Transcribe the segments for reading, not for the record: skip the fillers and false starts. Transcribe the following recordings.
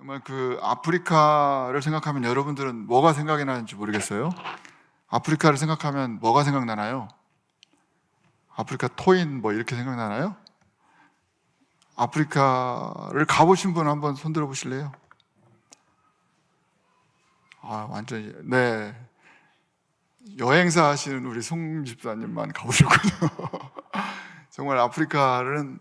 정말 그 아프리카를 생각하면 여러분들은 뭐가 생각이 나는지 모르겠어요. 아프리카를 생각하면 뭐가 생각나나요? 아프리카 토인 뭐 이렇게 생각나나요? 아프리카를 가보신 분 한번 손들어 보실래요? 아, 완전히, 네. 여행사 하시는 우리 송 집사님만 가보셨군요. 정말 아프리카는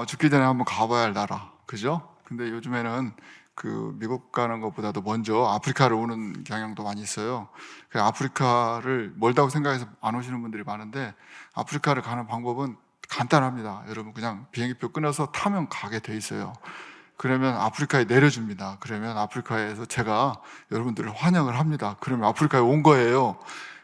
죽기 전에 한번 가봐야 할 나라, 그죠? 근데 요즘에는 그 미국 가는 것보다도 먼저 아프리카를 오는 경향도 많이 있어요. 그 아프리카를 멀다고 생각해서 안 오시는 분들이 많은데, 아프리카를 가는 방법은 간단합니다. 여러분 그냥 비행기표 끊어서 타면 가게 돼 있어요. 그러면 아프리카에 내려줍니다. 그러면 아프리카에서 제가 여러분들을 환영을 합니다. 그러면 아프리카에 온 거예요.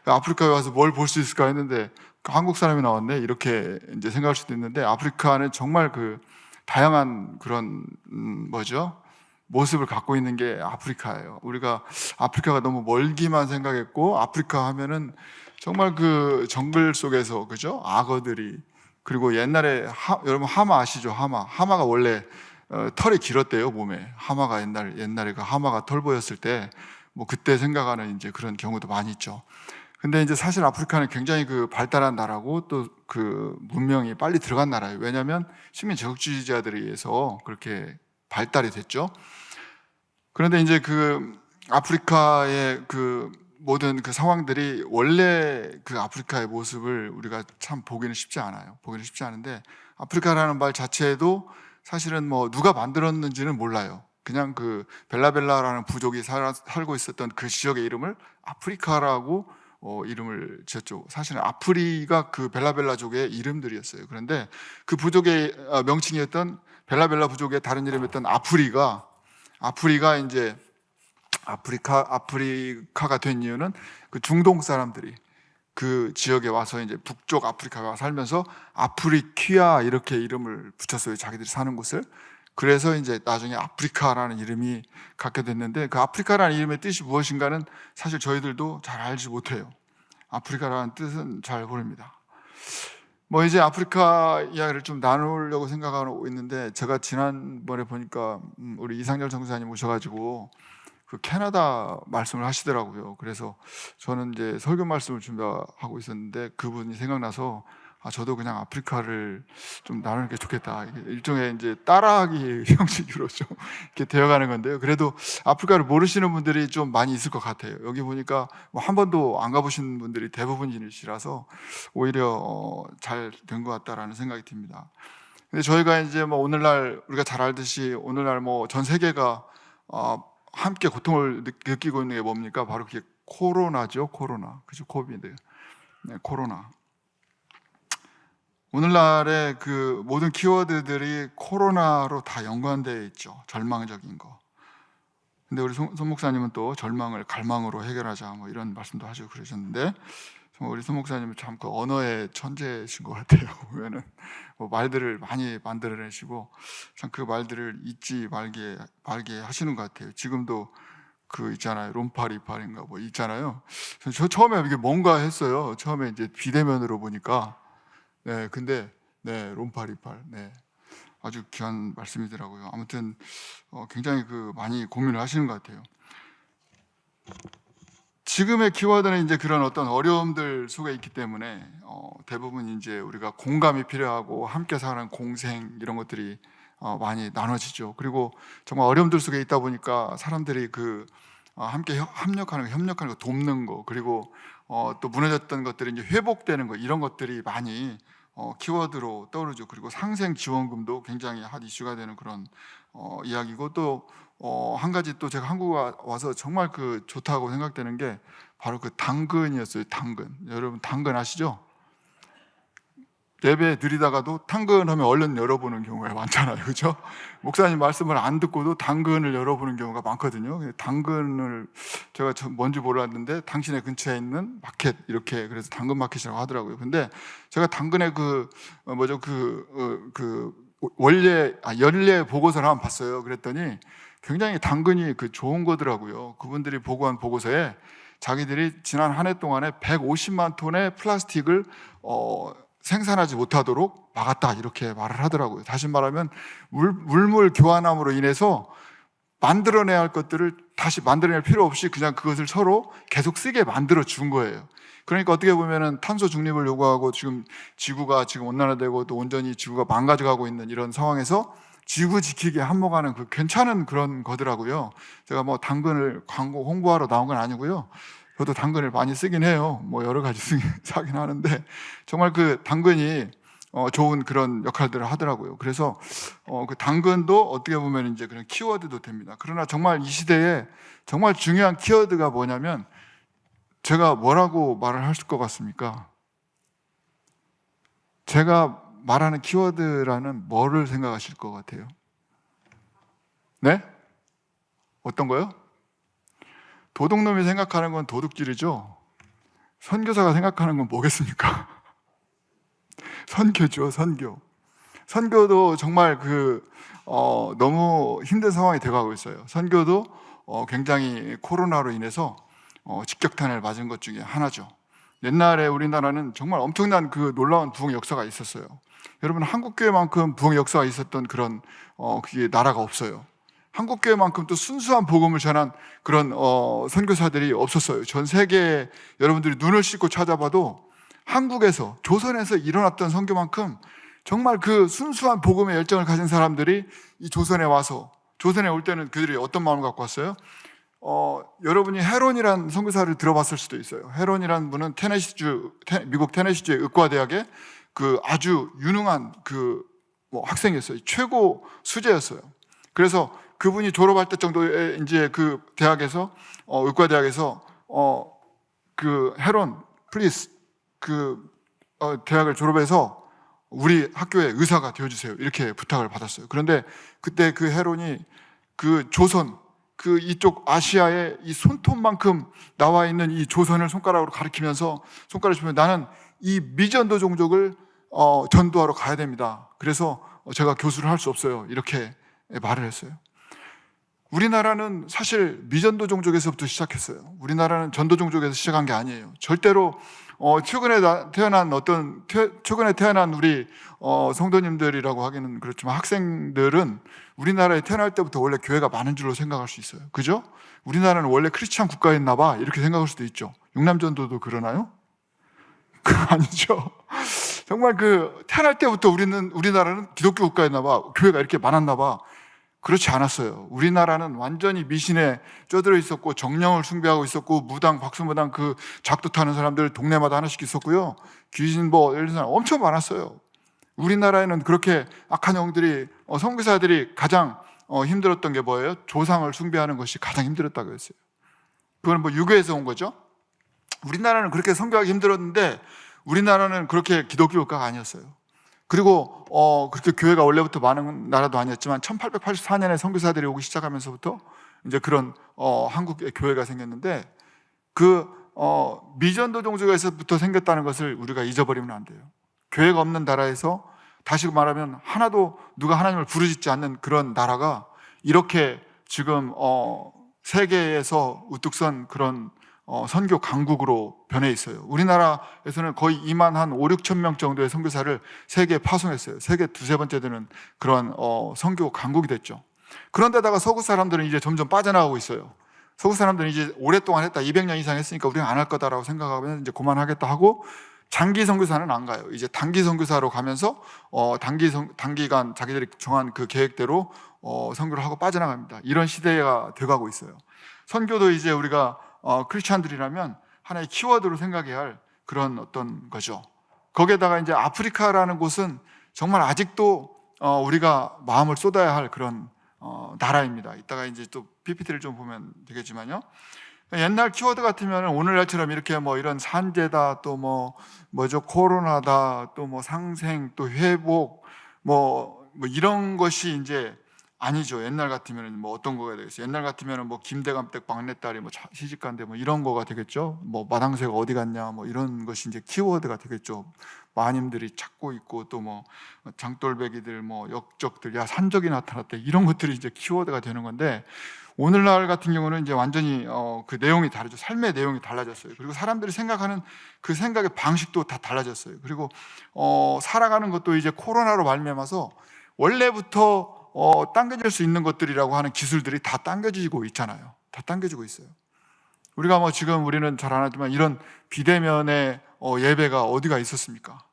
아프리카에 와서 뭘 볼 수 있을까 했는데 한국 사람이 나왔네 이렇게 이제 생각할 수도 있는데, 아프리카는 정말 그 다양한 그런 뭐죠? 모습을 갖고 있는 게 아프리카예요. 우리가 아프리카가 너무 멀기만 생각했고, 아프리카 하면은 정말 그 정글 속에서, 그죠? 악어들이, 그리고 옛날에 여러분 하마 아시죠? 하마가 원래 털이 길었대요, 몸에. 하마가 옛날에 그 하마가 털 보였을 때 뭐 그때 생각하는 이제 그런 경우도 많이 있죠. 근데 이제 사실 아프리카는 굉장히 그 발달한 나라고 또 그 문명이 빨리 들어간 나라예요. 왜냐하면 식민 제국주의자들에 의해서 그렇게 발달이 됐죠. 그런데 이제 그 아프리카의 그 모든 그 상황들이 원래 그 아프리카의 모습을 우리가 참 보기는 쉽지 않아요. 보기는 쉽지 않은데, 아프리카라는 말 자체도 사실은 뭐 누가 만들었는지는 몰라요. 그냥 그 벨라벨라라는 부족이 살고 있었던 그 지역의 이름을 아프리카라고 이름을 지었죠. 사실은 아프리가 그 벨라벨라족의 이름들이었어요. 그런데 그 부족의 명칭이었던 벨라벨라 부족의 다른 이름이었던 아프리가 이제 아프리카가 된 이유는 그 중동 사람들이 그 지역에 와서 이제 북쪽 아프리카에 와서 살면서 아프리키아 이렇게 이름을 붙였어요. 자기들이 사는 곳을. 그래서 이제 나중에 아프리카라는 이름이 갖게 됐는데, 그 아프리카라는 이름의 뜻이 무엇인가는 사실 저희들도 잘 알지 못해요. 아프리카라는 뜻은 잘 모릅니다. 뭐 이제 아프리카 이야기를 좀 나누려고 생각하고 있는데, 제가 지난번에 보니까 우리 이상열 전사님 오셔가지고 그 캐나다 말씀을 하시더라고요. 그래서 저는 이제 설교 말씀을 준비하고 있었는데 그분이 생각나서 저도 그냥 아프리카를 좀 나누는 게 좋겠다. 일종의 이제 따라하기 형식으로 좀 이렇게 되어가는 건데요. 그래도 아프리카를 모르시는 분들이 좀 많이 있을 것 같아요. 여기 보니까 뭐 한 번도 안 가보신 분들이 대부분이시라서 오히려 잘 된 것 같다라는 생각이 듭니다. 근데 저희가 이제 뭐 오늘날 우리가 잘 알듯이 오늘날 뭐 전 세계가 함께 고통을 느끼고 있는 게 뭡니까? 바로 그게 코로나죠. 코로나. 그죠? 코비드. 네, 코로나. 오늘날의 그 모든 키워드들이 코로나로 다 연관되어 있죠. 절망적인 거. 근데 우리 손 목사님은 또 절망을 갈망으로 해결하자 뭐 이런 말씀도 하시고 그러셨는데, 정말 우리 손 목사님은 참 그 언어의 천재신 것 같아요. 보면은 뭐 말들을 많이 만들어내시고 참 그 말들을 잊지 말게 하시는 것 같아요. 지금도 그 있잖아요. 롬파리팔인가 뭐 있잖아요. 저 처음에 이게 뭔가 했어요. 처음에 이제 비대면으로 보니까 네, 근데 네, 롬파리팔, 네, 아주 귀한 말씀이더라고요. 아무튼 굉장히 그 많이 고민을 하시는 것 같아요. 지금의 키워드는 이제 그런 어떤 어려움들 속에 있기 때문에 대부분 이제 우리가 공감이 필요하고 함께 사는 공생 이런 것들이 많이 나눠지죠. 그리고 정말 어려움들 속에 있다 보니까 사람들이 그 함께 협력하는 거, 돕는 거, 그리고 또 무너졌던 것들이 이제 회복되는 거, 이런 것들이 많이 키워드로 떠오르죠. 그리고 상생 지원금도 굉장히 핫 이슈가 되는 그런 이야기고, 또 한 가지 또 제가 한국 와서 정말 그 좋다고 생각되는 게 바로 그 당근이었어요. 당근. 여러분 당근 아시죠? 예배 드리다가도 당근하면 얼른 열어보는 경우가 많잖아요. 그렇죠? 목사님 말씀을 안 듣고도 당근을 열어보는 경우가 많거든요. 당근을 제가 뭔지 몰랐는데 당신의 근처에 있는 마켓, 이렇게 그래서 당근 마켓이라고 하더라고요. 근데 제가 당근의 연례 보고서를 한번 봤어요. 그랬더니 굉장히 당근이 그 좋은 거더라고요. 그분들이 보고한 보고서에 자기들이 지난 한 해 동안에 150만 톤의 플라스틱을 생산하지 못하도록 막았다, 이렇게 말을 하더라고요. 다시 말하면 물물 교환함으로 인해서 만들어내야 할 것들을 다시 만들어낼 필요 없이 그냥 그것을 서로 계속 쓰게 만들어 준 거예요. 그러니까 어떻게 보면은 탄소 중립을 요구하고 지금 지구가 지금 온난화되고 또 온전히 지구가 망가져가고 있는 이런 상황에서 지구 지키기에 한몫하는 그 괜찮은 그런 거더라고요. 제가 뭐 당근을 광고 홍보하러 나온 건 아니고요. 저도 당근을 많이 쓰긴 해요. 뭐 여러 가지 사긴 하는데 정말 그 당근이 좋은 그런 역할들을 하더라고요. 그래서 그 당근도 어떻게 보면 이제 그런 키워드도 됩니다. 그러나 정말 이 시대에 정말 중요한 키워드가 뭐냐면 제가 뭐라고 말을 할 것 같습니까? 제가 말하는 키워드라는 뭐를 생각하실 것 같아요? 네? 어떤 거요? 도둑놈이 생각하는 건 도둑질이죠. 선교사가 생각하는 건 뭐겠습니까? 선교죠, 선교. 선교도 정말 너무 힘든 상황이 돼가고 있어요. 선교도 굉장히 코로나로 인해서 직격탄을 맞은 것 중에 하나죠. 옛날에 우리나라는 정말 엄청난 그 놀라운 부흥 역사가 있었어요. 여러분, 한국교회만큼 부흥 역사가 있었던 그런 그게 나라가 없어요. 한국교회만큼 또 순수한 복음을 전한 그런 선교사들이 없었어요. 전 세계에 여러분들이 눈을 씻고 찾아봐도 한국에서, 조선에서 일어났던 선교만큼 정말 그 순수한 복음의 열정을 가진 사람들이 이 조선에 와서, 조선에 올 때는 그들이 어떤 마음을 갖고 왔어요? 여러분이 헤론이라는 선교사를 들어봤을 수도 있어요. 헤론이라는 분은 미국 테네시주의 의과대학의 그 아주 유능한 학생이었어요. 최고 수재였어요. 그래서 그분이 졸업할 때 정도에 이제 그 대학에서 의과대학에서 그 헤론 플리즈 대학을 졸업해서 우리 학교의 의사가 되어주세요. 이렇게 부탁을 받았어요. 그런데 그때 그 헤론이 그 조선, 이쪽 아시아의 이 손톱만큼 나와 있는 이 조선을 손가락으로 가리키면서 손가락을 주면 나는 이 미전도 종족을 전도하러 가야 됩니다. 그래서 제가 교수를 할 수 없어요. 이렇게 말을 했어요. 우리나라는 사실 미전도 종족에서부터 시작했어요. 우리나라는 전도 종족에서 시작한 게 아니에요. 절대로 최근에 태어난 우리 성도님들이라고 하기는 그렇지만 학생들은 우리나라에 태어날 때부터 원래 교회가 많은 줄로 생각할 수 있어요. 그죠? 우리나라는 원래 크리스찬 국가였나 봐 이렇게 생각할 수도 있죠. 용남전도도 그러나요? 아니죠. 정말 태어날 때부터 우리나라는 기독교 국가였나 봐, 교회가 이렇게 많았나 봐. 그렇지 않았어요. 우리나라는 완전히 미신에 쪄들어 있었고 정령을 숭배하고 있었고 무당, 박수무당 작두 타는 사람들 동네마다 하나씩 있었고요. 귀신 이런 사람 엄청 많았어요. 우리나라에는 그렇게 악한 영들이 선교사들이 가장 힘들었던 게 뭐예요? 조상을 숭배하는 것이 가장 힘들었다고 했어요. 그건 유교에서 온 거죠. 우리나라는 그렇게 선교하기 힘들었는데 우리나라는 그렇게 기독교 국가가 아니었어요. 그리고 그렇게 교회가 원래부터 많은 나라도 아니었지만 1884년에 선교사들이 오기 시작하면서부터 이제 그런 한국의 교회가 생겼는데 미전도 종족에서부터 생겼다는 것을 우리가 잊어버리면 안 돼요. 교회가 없는 나라에서 다시 말하면 하나도 누가 하나님을 부르짖지 않는 그런 나라가 이렇게 지금 세계에서 우뚝 선 그런 선교 강국으로 변해 있어요. 우리나라에서는 거의 2만 한 5, 6천 명 정도의 선교사를 세계에 파송했어요. 세계 두세 번째 되는 그런 선교 강국이 됐죠. 그런데다가 서구 사람들은 이제 점점 빠져나가고 있어요. 서구 사람들은 이제 오랫동안 했다, 200년 이상 했으니까 우리는 안 할 거다라고 생각하면 이제 그만하겠다 하고 장기 선교사는 안 가요. 이제 단기 선교사로 가면서 단기간 자기들이 정한 그 계획대로 선교를 하고 빠져나갑니다. 이런 시대가 돼가고 있어요. 선교도 이제 우리가 크리스찬들이라면 하나의 키워드로 생각해야 할 그런 어떤 거죠. 거기에다가 이제 아프리카라는 곳은 정말 아직도 우리가 마음을 쏟아야 할 그런 나라입니다. 이따가 이제 또 PPT를 좀 보면 되겠지만요. 옛날 키워드 같으면 오늘날처럼 이렇게 이런 산재다, 또 코로나다, 또 상생, 또 회복, 이런 것이 이제 아니죠. 옛날 같으면 어떤 거가 되겠어요? 옛날 같으면 김대감댁 막내딸이 시집간데 이런 거가 되겠죠. 마당새가 어디 갔냐, 이런 것이 이제 키워드가 되겠죠. 마님들이 찾고 있고 또 장돌배기들, 역적들, 야 산적이 나타났대, 이런 것들이 이제 키워드가 되는 건데 오늘날 같은 경우는 이제 완전히 그 내용이 다르죠. 삶의 내용이 달라졌어요. 그리고 사람들이 생각하는 그 생각의 방식도 다 달라졌어요. 그리고 살아가는 것도 이제 코로나로 말미암아서 원래부터 당겨질 수 있는 것들이라고 하는 기술들이 다 당겨지고 있잖아요. 다 당겨지고 있어요. 우리가 뭐 지금 우리는 잘 안 하지만 이런 비대면의 예배가 어디가 있었습니까?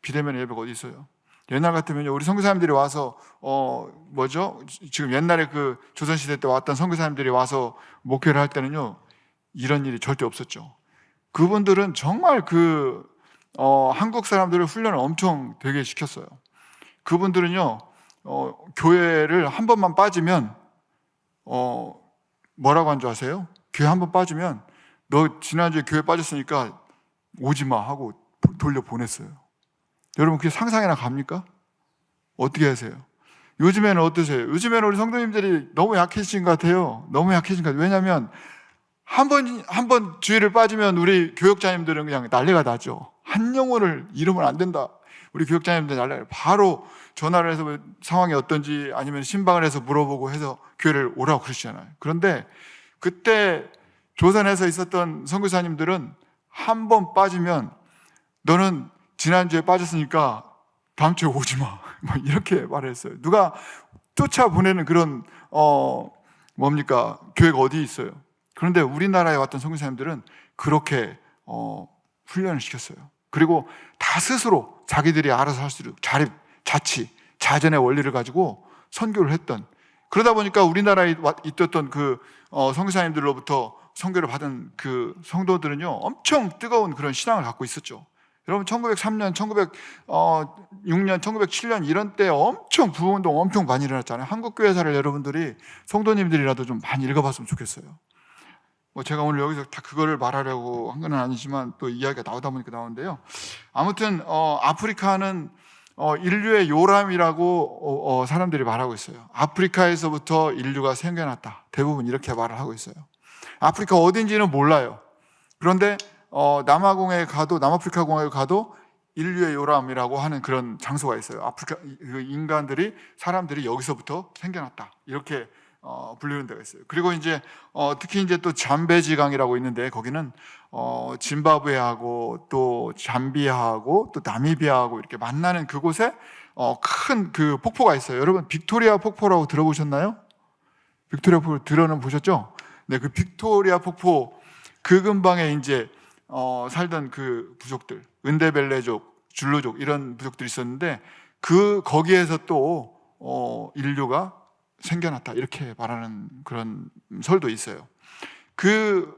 비대면 예배가 어디 있어요? 옛날 같으면 우리 선교사님들이 와서 지금 옛날에 그 조선시대 때 왔던 선교사님들이 와서 목회를 할 때는요, 이런 일이 절대 없었죠. 그분들은 정말 한국 사람들을 훈련을 엄청 되게 시켰어요. 그분들은요, 교회를 한 번만 빠지면 뭐라고 한 줄 아세요? 교회 한 번 빠지면 너 지난주에 교회 빠졌으니까 오지 마 하고 돌려보냈어요. 여러분 그게 상상이나 갑니까? 어떻게 하세요? 요즘에는 어떠세요? 요즘에는 우리 성도님들이 너무 약해진 것 같아요. 너무 약해진 것 같아요. 왜냐하면 한 번 주의를 빠지면 우리 교역자님들은 그냥 난리가 나죠. 한 영혼을 잃으면 안 된다. 우리 교역자님들 난리가 바로 전화를 해서 상황이 어떤지 아니면 신방을 해서 물어보고 해서 교회를 오라고 그러시잖아요. 그런데 그때 조선에서 있었던 선교사님들은 한 번 빠지면 너는 지난주에 빠졌으니까 다음 주에 오지 마. 이렇게 말했어요. 누가 쫓아보내는 그런 교회가 어디 있어요? 그런데 우리나라에 왔던 선교사님들은 그렇게 훈련을 시켰어요. 그리고 다 스스로 자기들이 알아서 할 수 있도록 자치, 자전의 원리를 가지고 선교를 했던, 그러다 보니까 우리나라에 있었던 선교사님들로부터 선교를 받은 그 성도들은요, 엄청 뜨거운 그런 신앙을 갖고 있었죠. 여러분 1903년, 1906년, 1907년 이런 때 엄청 부흥운동 엄청 많이 일어났잖아요. 한국교회사를 여러분들이 성도님들이라도 좀 많이 읽어봤으면 좋겠어요. 제가 오늘 여기서 다 그거를 말하려고 한 건 아니지만 또 이야기가 나오다 보니까 나오는데요. 아무튼 아프리카는 인류의 요람이라고 사람들이 말하고 있어요. 아프리카에서부터 인류가 생겨났다. 대부분 이렇게 말을 하고 있어요. 아프리카 어딘지는 몰라요. 그런데 남아프리카 공화국에 가도 인류의 요람이라고 하는 그런 장소가 있어요. 아프리카 사람들이 여기서부터 생겨났다. 이렇게 불리는 데가 있어요. 그리고 이제 특히 이제 또 잠베지강이라고 있는데 거기는 짐바브웨하고 또 잠비아하고 또 나미비아하고 이렇게 만나는 그곳에 큰 그 폭포가 있어요. 여러분 빅토리아 폭포라고 들어보셨나요? 빅토리아 폭포 들어보셨죠? 네, 그 빅토리아 폭포 그 근방에 이제 살던 그 부족들, 은데벨레족, 줄루족 이런 부족들이 있었는데 거기에서 또 인류가 생겨났다 이렇게 말하는 그런 설도 있어요.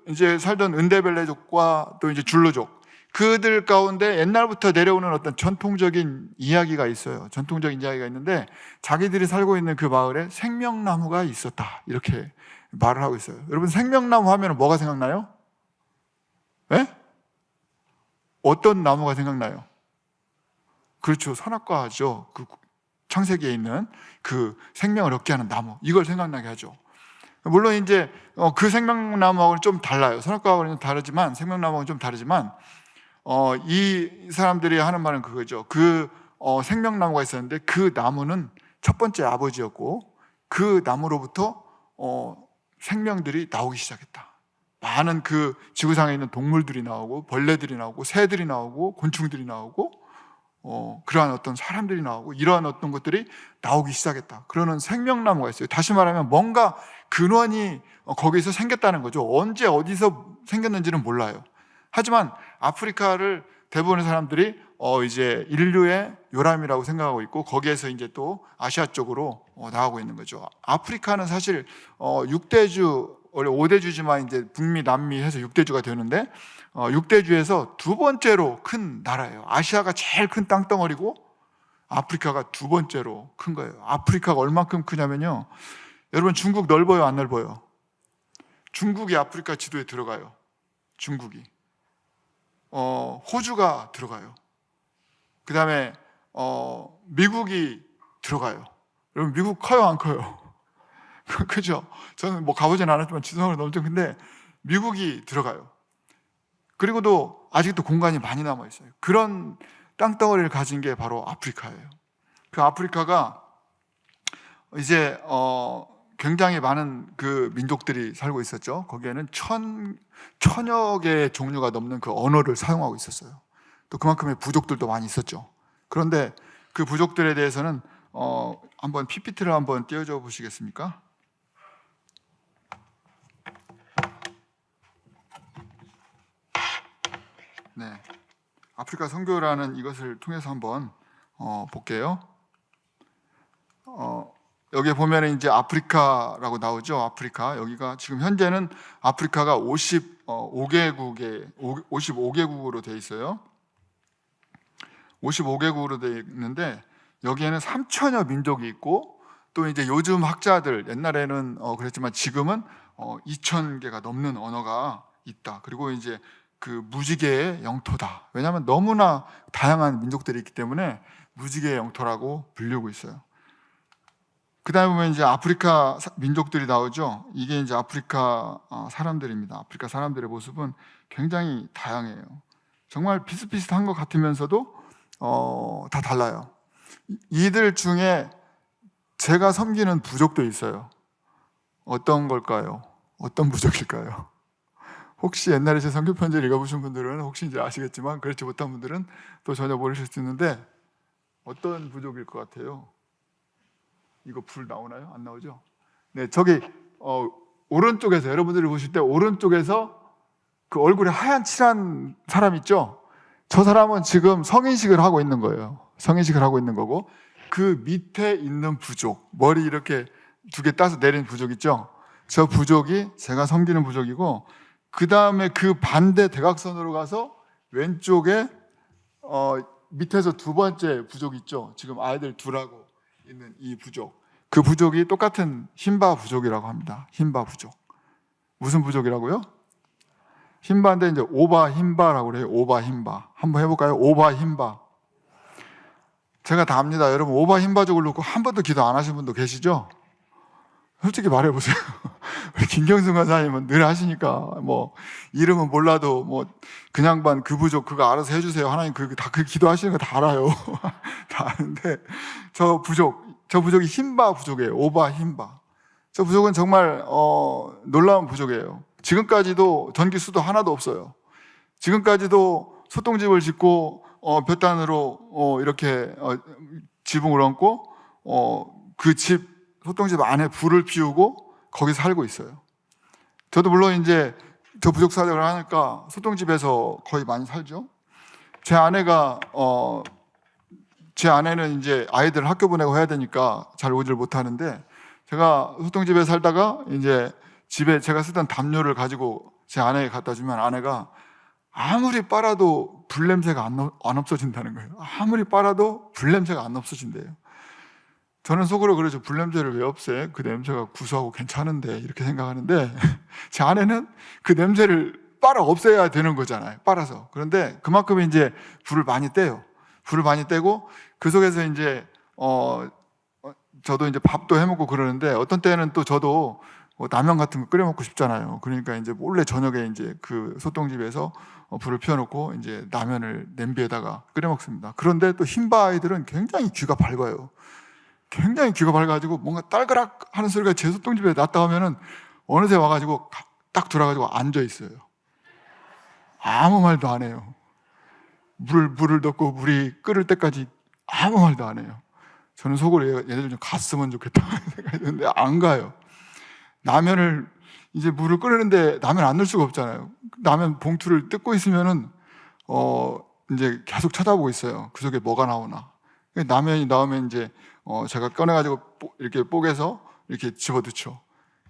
이제 살던 은데벨레족과 또 이제 줄루족 그들 가운데 옛날부터 내려오는 어떤 전통적인 이야기가 있어요. 전통적인 이야기가 있는데 자기들이 살고 있는 그 마을에 생명나무가 있었다 이렇게 말을 하고 있어요. 여러분 생명나무 하면 뭐가 생각나요? 네? 어떤 나무가 생각나요? 그렇죠. 선악과죠. 그 창세기에 있는 그 생명을 얻게 하는 나무, 이걸 생각나게 하죠. 물론 이제 그 생명나무하고는 좀 달라요. 선악과하고는 다르지만, 생명나무하고는 좀 다르지만 이 사람들이 하는 말은 그거죠. 생명나무가 있었는데 그 나무는 첫 번째 아버지였고 그 나무로부터 생명들이 나오기 시작했다. 많은 그 지구상에 있는 동물들이 나오고 벌레들이 나오고 새들이 나오고 곤충들이 나오고 그러한 어떤 사람들이 나오고 이러한 어떤 것들이 나오기 시작했다. 그러는 생명나무가 있어요. 다시 말하면 뭔가 근원이 거기서 생겼다는 거죠. 언제 어디서 생겼는지는 몰라요. 하지만 아프리카를 대부분의 사람들이 이제 인류의 요람이라고 생각하고 있고 거기에서 이제 또 아시아 쪽으로 나가고 있는 거죠. 아프리카는 사실 6대주, 원래 5대주지만 이제 북미, 남미 해서 6대주가 되는데 6대주에서 두 번째로 큰 나라예요. 아시아가 제일 큰 땅덩어리고 아프리카가 두 번째로 큰 거예요. 아프리카가 얼만큼 크냐면요, 여러분 중국 넓어요, 안 넓어요? 중국이 아프리카 지도에 들어가요. 중국이 호주가 들어가요. 그 다음에 미국이 들어가요. 여러분 미국 커요, 안 커요? 그죠? 저는 뭐 가보진 않았지만 지성으로 엄청 큰데 미국이 들어가요. 그리고도 아직도 공간이 많이 남아 있어요. 그런 땅덩어리를 가진 게 바로 아프리카예요. 그 아프리카가 이제 굉장히 많은 그 민족들이 살고 있었죠. 거기에는 천여 개의 종류가 넘는 그 언어를 사용하고 있었어요. 또 그만큼의 부족들도 많이 있었죠. 그런데 그 부족들에 대해서는 한번 PPT를 한번 띄워줘 보시겠습니까? 네, 아프리카 선교라는 이것을 통해서 한번 볼게요. 여기 보면 이제 아프리카라고 나오죠. 아프리카, 여기가 지금 현재는 아프리카가 55개국으로 되어 있어요. 55개국으로 되어 있는데 여기에는 3천여 민족이 있고, 또 이제 요즘 학자들, 옛날에는 그랬지만 지금은 2,000개가 넘는 언어가 있다. 그리고 이제 그 무지개의 영토다. 왜냐하면 너무나 다양한 민족들이 있기 때문에 무지개의 영토라고 불리고 있어요. 그 다음에 보면 이제 아프리카 민족들이 나오죠. 이게 이제 아프리카 사람들입니다. 아프리카 사람들의 모습은 굉장히 다양해요. 정말 비슷비슷한 것 같으면서도 다 달라요. 이들 중에 제가 섬기는 부족도 있어요. 어떤 걸까요? 어떤 부족일까요? 혹시 옛날에 제 선교 편지를 읽어보신 분들은 혹시 이제 아시겠지만, 그렇지 못한 분들은 또 전혀 모르실 수 있는데, 어떤 부족일 것 같아요? 이거 불 나오나요? 안 나오죠? 네, 저기 오른쪽에서, 여러분들이 보실 때 오른쪽에서 그 얼굴에 하얀 칠한 사람 있죠? 저 사람은 지금 성인식을 하고 있는 거예요. 성인식을 하고 있는 거고, 그 밑에 있는 부족, 머리 이렇게 2개 따서 내린 부족 있죠? 저 부족이 제가 섬기는 부족이고, 그 다음에 그 반대 대각선으로 가서 왼쪽에 밑에서 2번째 부족 있죠? 지금 아이들 둘하고 있는 이 부족, 그 부족이 똑같은 힌바 부족이라고 합니다. 힌바 부족. 무슨 부족이라고요? 힌바인데 이제 오바 힌바라고 그래요. 오바 힌바. 한번 해볼까요? 오바 힌바. 제가 다 압니다. 여러분, 오바 힌바족을 놓고 한 번도 기도 안 하신 분도 계시죠? 솔직히 말해보세요. 우리 김경승 간사님은 늘 하시니까, 뭐 이름은 몰라도 뭐 그냥 반 그 부족 그거 알아서 해주세요. 하나님 그 기도하시는 거 다 알아요. 다 아는데, 저 부족이 힌바 부족이에요. 오바 힌바. 저 부족은 정말 놀라운 부족이에요. 지금까지도 전기수도 하나도 없어요. 지금까지도 소똥집을 짓고 볕단으로 이렇게 지붕을 얹고 그 집 소똥집 안에 불을 피우고 거기 살고 있어요. 저도 물론 이제 저 부족 사역을 하니까 소똥집에서 거의 많이 살죠. 제 아내는 이제 아이들 학교 보내고 해야 되니까 잘 오지를 못하는데, 제가 소똥집에 살다가 이제 집에 제가 쓰던 담요를 가지고 제 아내에게 갖다 주면 아내가 아무리 빨아도 불 냄새가 안 없어진다는 거예요. 아무리 빨아도 불 냄새가 안 없어진대요. 저는 속으로 그러죠. 불 냄새를 왜 없애? 그 냄새가 구수하고 괜찮은데, 이렇게 생각하는데 제 아내는 그 냄새를 빨아 없애야 되는 거잖아요. 빨아서. 그런데 그만큼 이제 불을 많이 떼요. 불을 많이 떼고 그 속에서 이제 저도 이제 밥도 해 먹고 그러는데, 어떤 때는 또 저도 라면 같은 거 끓여 먹고 싶잖아요. 그러니까 이제 몰래 저녁에 이제 그 소똥집에서 불을 피워놓고 이제 라면을 냄비에다가 끓여 먹습니다. 그런데 또 힌바 아이들은 굉장히 귀가 밝아요. 굉장히 귀가 밝아가지고 뭔가 딸그락 하는 소리가 제 소똥집에 났다 하면은 어느새 와가지고 딱 돌아가지고 앉아 있어요. 아무 말도 안 해요. 물을 넣고 물이 끓을 때까지 아무 말도 안 해요. 저는 속으로 얘네들 좀 갔으면 좋겠다 생각했는데 안 가요. 라면을 이제 물을 끓이는데 라면 안 넣을 수가 없잖아요. 라면 봉투를 뜯고 있으면은 이제 계속 쳐다보고 있어요. 그 속에 뭐가 나오나. 라면이 나오면 이제 제가 꺼내가지고 이렇게 뽀개서 이렇게 집어넣죠.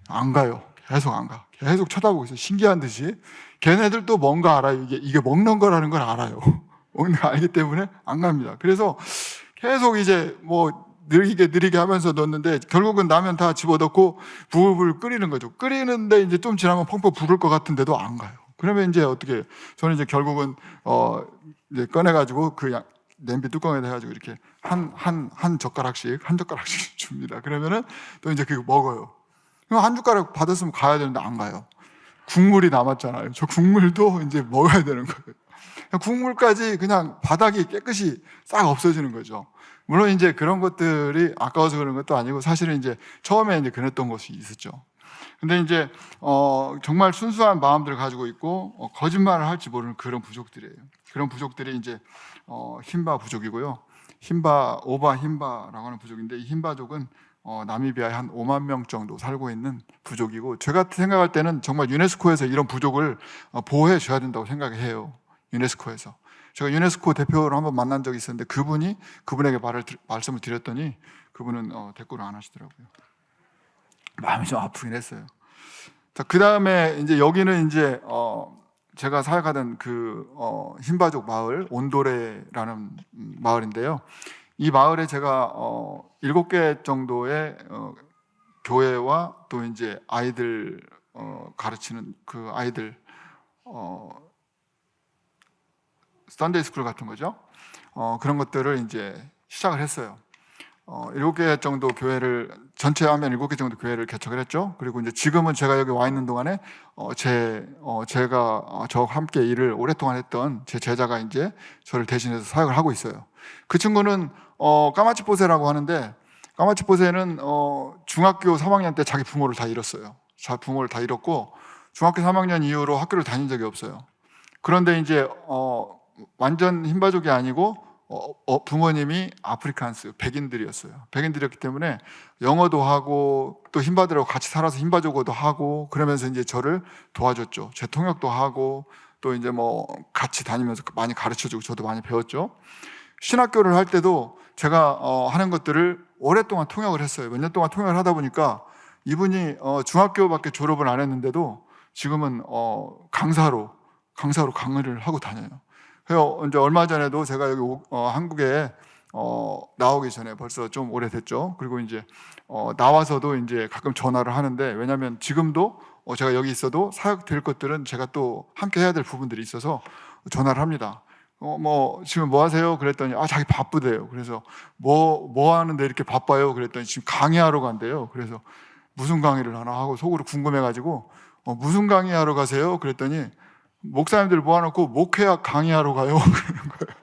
안 가요. 계속 안 가. 계속 쳐다보고 있어요. 신기한 듯이. 걔네들도 뭔가 알아요. 이게 먹는 거라는 걸 알아요. 먹는 거 알기 때문에 안 갑니다. 그래서 계속 이제 뭐 느리게 하면서 넣었는데, 결국은 라면 다 집어넣고 부글부글 끓이는 거죠. 끓이는데 이제 좀 지나면 펑펑 부를 것 같은데도 안 가요. 그러면 이제 어떻게, 저는 이제 결국은 이제 꺼내가지고 그 냄비 뚜껑에다 해가지고 이렇게 한 젓가락씩 줍니다. 그러면은 또 이제 그거 먹어요. 그럼 한 숟가락 받았으면 가야 되는데 안 가요. 국물이 남았잖아요. 저 국물도 이제 먹어야 되는 거예요. 국물까지 그냥 바닥이 깨끗이 싹 없어지는 거죠. 물론 이제 그런 것들이 아까워서 그런 것도 아니고, 사실은 이제 처음에 이제 그랬던 것이 있었죠. 근데 이제 정말 순수한 마음들을 가지고 있고 거짓말을 할지 모르는 그런 부족들이에요. 그런 부족들이 이제 힌바 부족이고요. 오바 힌바라고 하는 부족인데, 이 힌바족은 나미비아에 한 5만 명 정도 살고 있는 부족이고, 제가 생각할 때는 정말 유네스코에서 이런 부족을 보호해 줘야 된다고 생각해요. 유네스코에서. 제가 유네스코 대표로 한번 만난 적이 있었는데, 그분에게 말씀을 드렸더니 그분은 대꾸를 안 하시더라고요. 마음이 좀 아프긴 했어요. 자, 그 다음에 이제 여기는 이제 제가 사역하던 그 힌바족 마을 온도레라는 마을인데요. 이 마을에 제가 7개 정도의 교회와 또 이제 아이들 가르치는 그 아이들 선데이 스쿨 같은 거죠. 그런 것들을 이제 시작을 했어요. 7개 정도 교회를, 전체 하면 7개 정도 교회를 개척을 했죠. 그리고 이제 지금은 제가 여기 와 있는 동안에 제가 저와 함께 일을 오랫동안 했던 제 제자가 이제 저를 대신해서 사역을 하고 있어요. 그 친구는 까마치포세라고 하는데, 까마치포세는 중학교 3학년 때 자기 부모를 다 잃었어요. 부모를 다 잃었고 중학교 3학년 이후로 학교를 다닌 적이 없어요. 그런데 이제 완전 흰바족이 아니고 부모님이 아프리칸스, 백인들이었어요. 백인들이었기 때문에 영어도 하고 또 흰바들하고 같이 살아서 흰바족어도 하고 그러면서 이제 저를 도와줬죠. 제 통역도 하고 또 이제 뭐 같이 다니면서 많이 가르쳐주고 저도 많이 배웠죠. 신학교를 할 때도 제가 하는 것들을 오랫동안 통역을 했어요. 몇 년 동안 통역을 하다 보니까 이분이 중학교밖에 졸업을 안 했는데도 지금은 강사로 강의를 하고 다녀요. 그래서 이제 얼마 전에도 제가 여기 한국에 나오기 전에 벌써 좀 오래됐죠. 그리고 이제 나와서도 이제 가끔 전화를 하는데, 왜냐하면 지금도 제가 여기 있어도 사역될 것들은 제가 또 함께 해야 될 부분들이 있어서 전화를 합니다. 뭐 지금 뭐 하세요? 그랬더니 자기 바쁘대요. 그래서 뭐 하는데 이렇게 바빠요? 그랬더니 지금 강의하러 간대요. 그래서 무슨 강의를 하나 하고 속으로 궁금해가지고 무슨 강의하러 가세요? 그랬더니 목사님들 모아놓고 목회학 강의하러 가요. 그러는 거예요.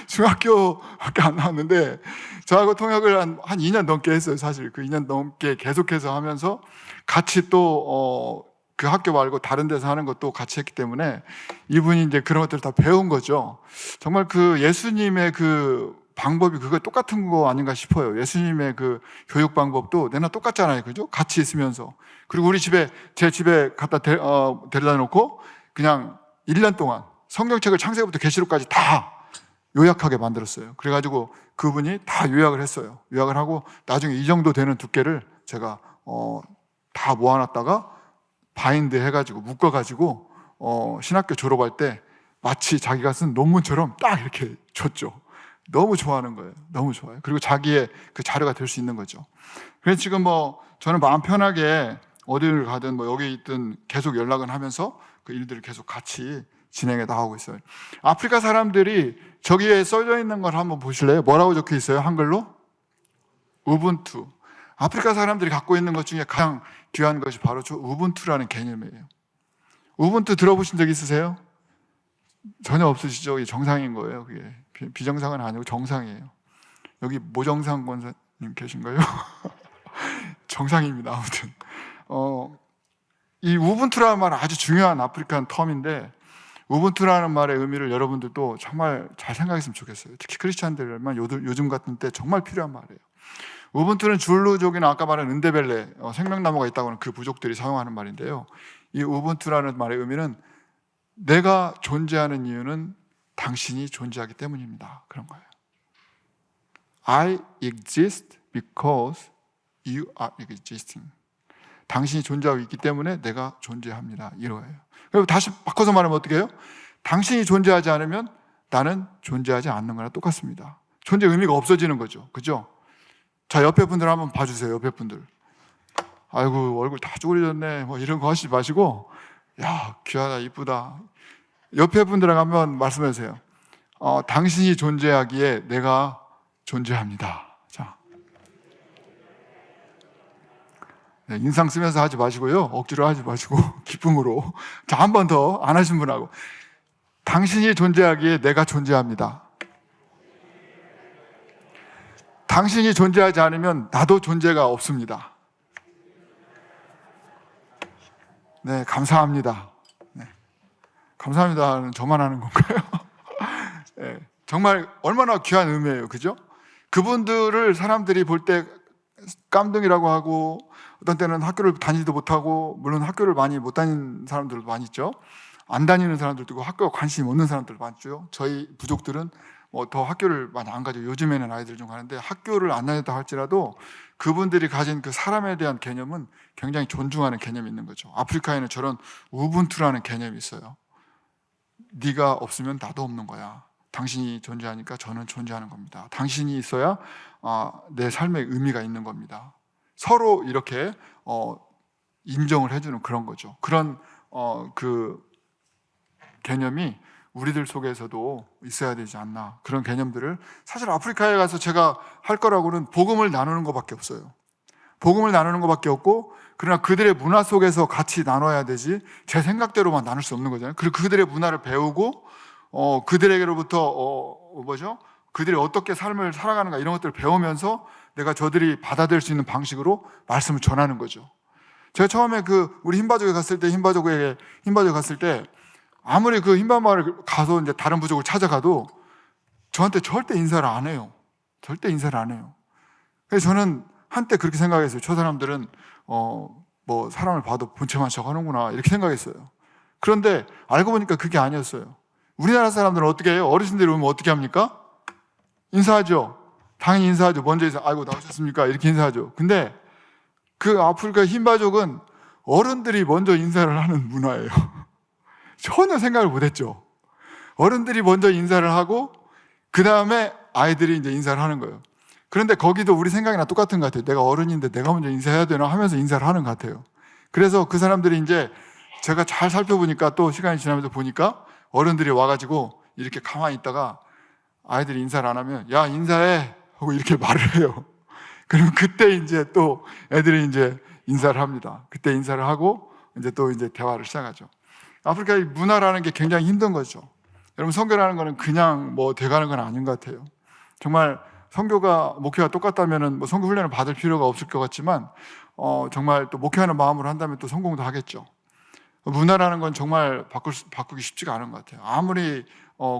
중학교밖에 안 나왔는데 저하고 통역을 한 2년 넘게 했어요. 사실 그 2년 넘게 계속해서 하면서 같이 또 그 학교 말고 다른 데서 하는 것도 같이 했기 때문에 이분이 이제 그런 것들을 다 배운 거죠. 정말 그 예수님의 그 방법이 그거 똑같은 거 아닌가 싶어요. 예수님의 그 교육 방법도 내나 똑같잖아요. 그죠? 같이 있으면서. 그리고 제 집에 갖다 데려다 놓고 그냥 1년 동안 성경책을 창세기부터 계시록까지 다 요약하게 만들었어요. 그래가지고 그분이 다 요약을 했어요. 요약을 하고 나중에 이 정도 되는 두께를 제가 다 모아놨다가 바인드 해가지고 묶어가지고 신학교 졸업할 때 마치 자기가 쓴 논문처럼 딱 이렇게 줬죠. 너무 좋아하는 거예요. 너무 좋아요. 그리고 자기의 그 자료가 될 수 있는 거죠. 그래서 지금 저는 마음 편하게 어디를 가든 여기 있든 계속 연락을 하면서 그 일들을 계속 같이 진행해 나가고 있어요. 아프리카 사람들이 저기에 써져 있는 걸 한번 보실래요? 뭐라고 적혀 있어요? 한글로? 우분투. 아프리카 사람들이 갖고 있는 것 중에 가장 귀한 것이 바로 저 우분투라는 개념이에요. 우분투 들어보신 적 있으세요? 전혀 없으시죠? 이게 정상인 거예요. 그게 비정상은 아니고 정상이에요. 여기 모정상 권사님 계신가요? 정상입니다. 아무튼 이 우분투라는 말은 아주 중요한 아프리칸 텀인데, 우분투라는 말의 의미를 여러분들도 정말 잘 생각했으면 좋겠어요. 특히 크리스찬들만 요즘 같은 때 정말 필요한 말이에요. 우분투는 줄루족이나 아까 말한 은데벨레, 생명나무가 있다고 하는 그 부족들이 사용하는 말인데요. 이 우분투라는 말의 의미는 내가 존재하는 이유는 당신이 존재하기 때문입니다. 그런 거예요. I exist because you are existing. 당신이 존재하고 있기 때문에 내가 존재합니다. 이거예요. 그리고 다시 바꿔서 말하면 어떻게 해요? 당신이 존재하지 않으면 나는 존재하지 않는 거랑 똑같습니다. 존재 의미가 없어지는 거죠. 그죠? 자, 옆에 분들 한번 봐주세요. 옆에 분들. 아이고, 얼굴 다 쪼그려졌네. 이런 거 하시지 마시고, 야, 귀하다, 이쁘다. 옆에 분들하고 한번 말씀해 주세요. 당신이 존재하기에 내가 존재합니다. 자. 네, 인상 쓰면서 하지 마시고요. 억지로 하지 마시고, 기쁨으로. 자, 한 번 더 안 하신 분하고. 당신이 존재하기에 내가 존재합니다. 당신이 존재하지 않으면 나도 존재가 없습니다. 네, 감사합니다. 네. 감사합니다는 저만 하는 건가요? 네. 정말 얼마나 귀한 의미예요, 그죠? 그분들을 사람들이 볼 때 깜둥이라고 하고, 어떤 때는 학교를 다니지도 못하고, 물론 학교를 많이 못 다니는 사람들도 많이 있죠. 안 다니는 사람들도 있고 학교에 관심이 없는 사람들도 많죠. 저희 부족들은 더 학교를 많이 안 가죠. 요즘에는 아이들 좀 가는데, 학교를 안 다녔다 할지라도 그분들이 가진 그 사람에 대한 개념은 굉장히 존중하는 개념이 있는 거죠. 아프리카에는 저런 우분투라는 개념이 있어요. 네가 없으면 나도 없는 거야. 당신이 존재하니까 저는 존재하는 겁니다. 당신이 있어야 내 삶의 의미가 있는 겁니다. 서로 이렇게 인정을 해주는 그런 거죠. 그런 그 개념이 우리들 속에서도 있어야 되지 않나. 그런 개념들을 사실 아프리카에 가서 제가 할 거라고는 복음을 나누는 것밖에 없어요. 복음을 나누는 것밖에 없고, 그러나 그들의 문화 속에서 같이 나눠야 되지 제 생각대로만 나눌 수 없는 거잖아요. 그리고 그들의 문화를 배우고 그들에게로부터 그들이 어떻게 삶을 살아가는가 이런 것들을 배우면서 내가 저들이 받아들일 수 있는 방식으로 말씀을 전하는 거죠. 제가 처음에 우리 흰바족에 갔을 때 아무리 그 흰바마을 가서 이제 다른 부족을 찾아가도 저한테 절대 인사를 안 해요. 절대 인사를 안 해요. 그래서 저는 한때 그렇게 생각했어요. 저 사람들은 사람을 봐도 본체만 저가는구나 이렇게 생각했어요. 그런데 알고 보니까 그게 아니었어요. 우리나라 사람들은 어떻게 해요? 어르신들이 오면 어떻게 합니까? 인사하죠. 당연히 인사하죠. 먼저 인사, 아이고 나오셨습니까? 이렇게 인사하죠. 근데 그 아프리카 흰바족은 어른들이 먼저 인사를 하는 문화예요. 전혀 생각을 못했죠. 어른들이 먼저 인사를 하고 그 다음에 아이들이 이제 인사를 하는 거예요. 그런데 거기도 우리 생각이나 똑같은 것 같아요. 내가 어른인데 내가 먼저 인사해야 되나 하면서 인사를 하는 것 같아요. 그래서 그 사람들이 이제 제가 잘 살펴보니까, 또 시간이 지나면서 보니까 어른들이 와가지고 이렇게 가만히 있다가 아이들이 인사를 안 하면 야 인사해 하고 이렇게 말을 해요. 그러면 그때 이제 또 애들이 이제 인사를 합니다. 그때 인사를 하고 이제 또 이제 대화를 시작하죠. 아프리카의 문화라는 게 굉장히 힘든 거죠. 여러분, 선교라는 거는 그냥 돼가는 건 아닌 것 같아요. 정말 목회가 똑같다면 선교 훈련을 받을 필요가 없을 것 같지만 정말 또 목회하는 마음으로 한다면 또 성공도 하겠죠. 문화라는 건 정말 바꾸기 쉽지가 않은 것 같아요. 아무리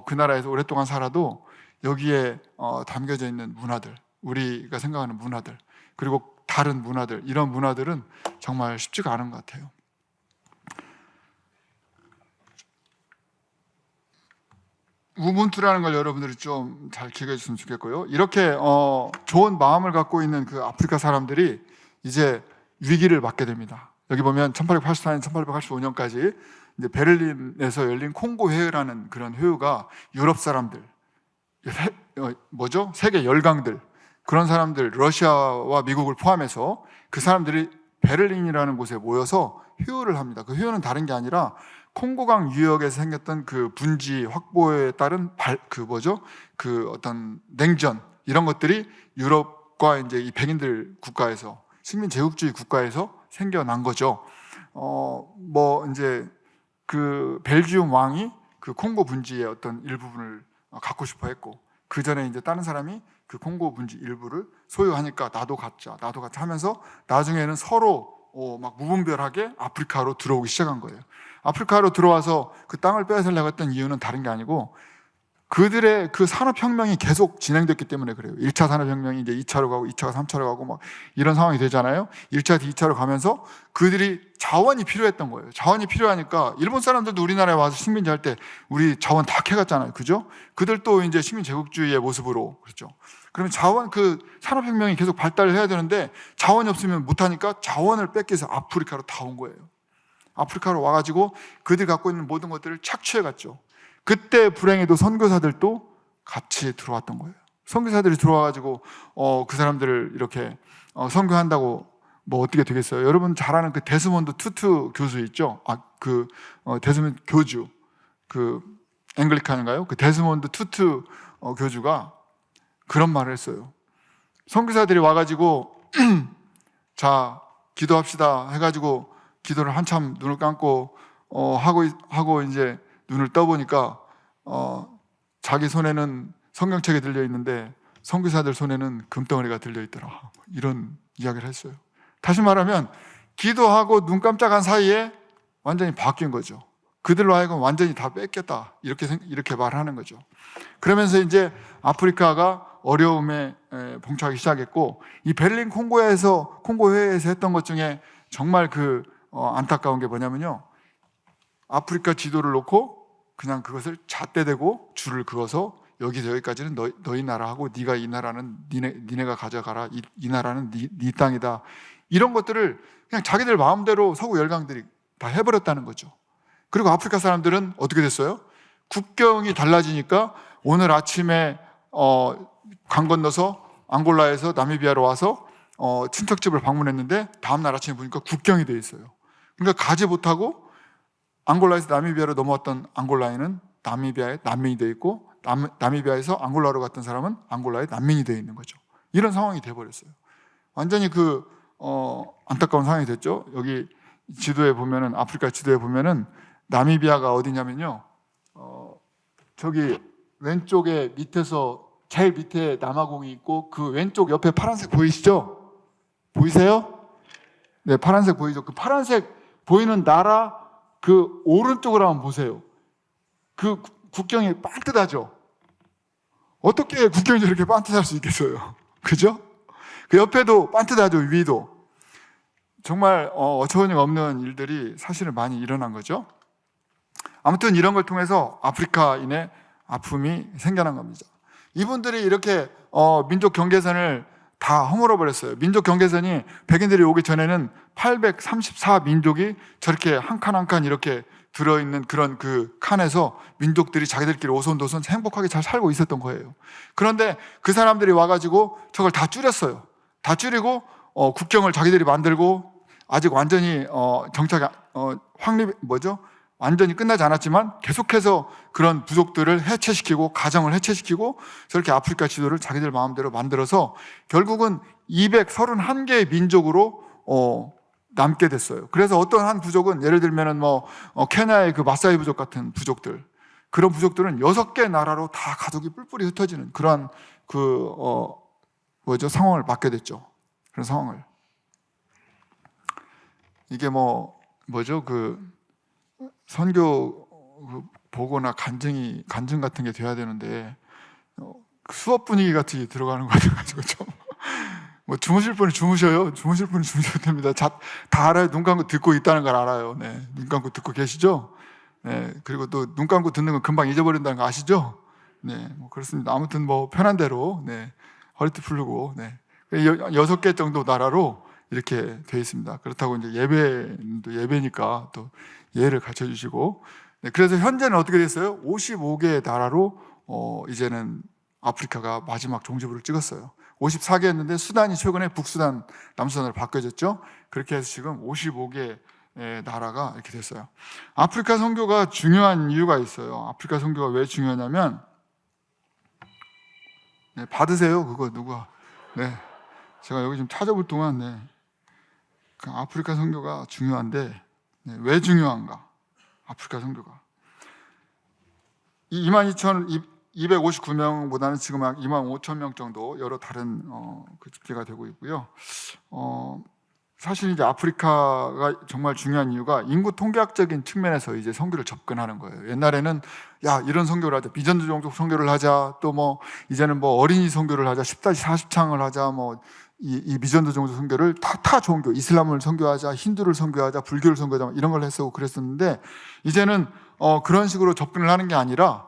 그 나라에서 오랫동안 살아도 여기에 담겨져 있는 문화들, 우리가 생각하는 문화들, 그리고 다른 문화들, 이런 문화들은 정말 쉽지가 않은 것 같아요. 우분투라는 걸 여러분들이 좀 잘 기억해 주셨으면 좋겠고요. 이렇게 좋은 마음을 갖고 있는 그 아프리카 사람들이 이제 위기를 맞게 됩니다. 여기 보면 1884년, 1885년까지 이제 베를린에서 열린 콩고 회의라는 그런 회의가 유럽 사람들, 세계 열강들, 그런 사람들, 러시아와 미국을 포함해서 그 사람들이 베를린이라는 곳에 모여서 회의를 합니다. 그 회의는 다른 게 아니라 콩고강 유역에서 생겼던 그 분지 확보에 따른 어떤 냉전, 이런 것들이 유럽과 이제 이 백인들 국가에서, 식민 제국주의 국가에서 생겨난 거죠. 이제 그 벨기움 왕이 그 콩고 분지의 어떤 일부분을 갖고 싶어 했고, 그 전에 이제 다른 사람이 그 콩고 분지 일부를 소유하니까 나도 갖자 하면서 나중에는 서로 막 무분별하게 아프리카로 들어오기 시작한 거예요. 아프리카로 들어와서 그 땅을 빼앗으려고 했던 이유는 다른 게 아니고 그들의 그 산업혁명이 계속 진행됐기 때문에 그래요. 1차 산업혁명이 이제 2차로 가고 2차가 3차로 가고 막 이런 상황이 되잖아요. 1차, 2차로 가면서 그들이 자원이 필요했던 거예요. 자원이 필요하니까 일본 사람들도 우리나라에 와서 식민지 할 때 우리 자원 다 캐갔잖아요. 그죠? 그들도 이제 식민 제국주의의 모습으로 그렇죠. 그러면 그 산업혁명이 계속 발달을 해야 되는데 자원이 없으면 못하니까 자원을 뺏기 위해서 아프리카로 다 온 거예요. 아프리카로 와가지고 그들이 갖고 있는 모든 것들을 착취해갔죠. 그때 불행히도 선교사들도 같이 들어왔던 거예요. 선교사들이 들어와가지고 그 사람들을 이렇게 선교한다고 어떻게 되겠어요? 여러분 잘 아는 그 데스몬드 투투 교수 있죠? 데스몬드 교주, 그 앵글리칸인가요? 그 데스몬드 투투 교주가 그런 말을 했어요. 선교사들이 와가지고 자 기도합시다 해가지고 기도를 한참 눈을 감고 하고 이제 눈을 떠보니까 자기 손에는 성경책이 들려 있는데 선교사들 손에는 금덩어리가 들려 있더라. 이런 이야기를 했어요. 다시 말하면 기도하고 눈 깜짝한 사이에 완전히 바뀐 거죠. 그들로 하여금 완전히 다 뺏겼다. 이렇게 말하는 거죠. 그러면서 이제 아프리카가 어려움에 봉착하기 시작했고, 이 베를린 콩고 회의에서 했던 것 중에 정말 안타까운 게 뭐냐면요. 아프리카 지도를 놓고 그냥 그것을 잣대대고 줄을 그어서 여기서 여기까지는 너희 나라하고 네가 이 나라는 니네가 가져가라. 이 나라는 네 땅이다. 이런 것들을 그냥 자기들 마음대로 서구 열강들이 다 해버렸다는 거죠. 그리고 아프리카 사람들은 어떻게 됐어요? 국경이 달라지니까 오늘 아침에 강 건너서 앙골라에서 나미비아로 와서 친척집을 방문했는데 다음날 아침에 보니까 국경이 돼 있어요. 그러니까 가지 못하고 앙골라에서 나미비아로 넘어왔던 앙골라인은 나미비아에 난민이 돼 있고, 나미비아에서 앙골라로 갔던 사람은 앙골라에 난민이 돼 있는 거죠. 이런 상황이 돼버렸어요. 완전히 안타까운 상황이 됐죠. 여기 지도에 보면은, 아프리카 지도에 보면은 나미비아가 어디냐면요, 저기 왼쪽에 밑에서 제일 밑에 남아공이 있고 그 왼쪽 옆에 파란색 보이시죠? 보이세요? 네, 파란색 보이죠? 그 파란색 보이는 나라 그 오른쪽으로 한번 보세요. 그 국경이 반듯하죠? 어떻게 국경이 저렇게 반듯할 수 있겠어요? 그죠? 그 옆에도 반듯하죠, 위도. 정말 어처구니가 없는 일들이 사실은 많이 일어난 거죠. 아무튼 이런 걸 통해서 아프리카인의 아픔이 생겨난 겁니다. 이분들이 이렇게 민족 경계선을 다 허물어 버렸어요. 민족 경계선이 백인들이 오기 전에는 834민족이 저렇게 한 칸 한 칸 이렇게 들어있는 그런 그 칸에서 민족들이 자기들끼리 오손도손 행복하게 잘 살고 있었던 거예요. 그런데 그 사람들이 와가지고 저걸 다 줄였어요. 다 줄이고 국경을 자기들이 만들고, 아직 완전히 완전히 끝나지 않았지만 계속해서 그런 부족들을 해체시키고 가정을 해체시키고 저렇게 아프리카 지도를 자기들 마음대로 만들어서 결국은 231개의 민족으로 남게 됐어요. 그래서 어떤 한 부족은, 예를 들면은 케냐의 그 마사이 부족 같은 부족들, 그런 부족들은 6개 나라로 다 가족이 뿔뿔이 흩어지는 그러한 상황을 맞게 됐죠. 그런 상황을. 이게 선교 보고나 간증 같은 게 돼야 되는데 수업 분위기 같은 게 들어가는 거 같아가지고 좀 주무실 분은 주무셔요. 주무실 분은 주무셔도 됩니다. 다 알아요. 눈 감고 듣고 있다는 걸 알아요. 네, 눈 감고 듣고 계시죠? 네, 그리고 또 눈 감고 듣는 건 금방 잊어버린다는 거 아시죠? 네, 그렇습니다. 아무튼 편한 대로 허리띠 풀고 6개 정도 나라로 이렇게 되어 있습니다. 그렇다고 이제 예배니까 또 예를 가르쳐 주시고, 그래서 현재는 어떻게 됐어요? 55개의 나라로 이제는 아프리카가 마지막 종지부를 찍었어요. 54개였는데 수단이 최근에 북수단, 남수단으로 바뀌어졌죠. 그렇게 해서 지금 55개 나라가 이렇게 됐어요. 아프리카 선교가 중요한 이유가 있어요. 아프리카 선교가 왜 중요하냐면, 받으세요. 그거 누가? 제가 여기 좀 찾아볼 동안 아프리카 선교가 중요한데, 왜 중요한가? 아프리카 선교가 22,259명보다는 지금 한 25,000명 정도 여러 다른 집계가 되고 있고요. 사실 이제 아프리카가 정말 중요한 이유가 인구 통계학적인 측면에서 이제 선교를 접근하는 거예요. 옛날에는 이런 선교를 하자, 비전도종족 선교를 하자, 또 이제는 어린이 선교를 하자, 10-40창을 하자, 이 미전도 종교 선교를 타 종교, 이슬람을 선교하자, 힌두를 선교하자, 불교를 선교하자, 이런 걸 했었고 그랬었는데, 이제는 그런 식으로 접근을 하는 게 아니라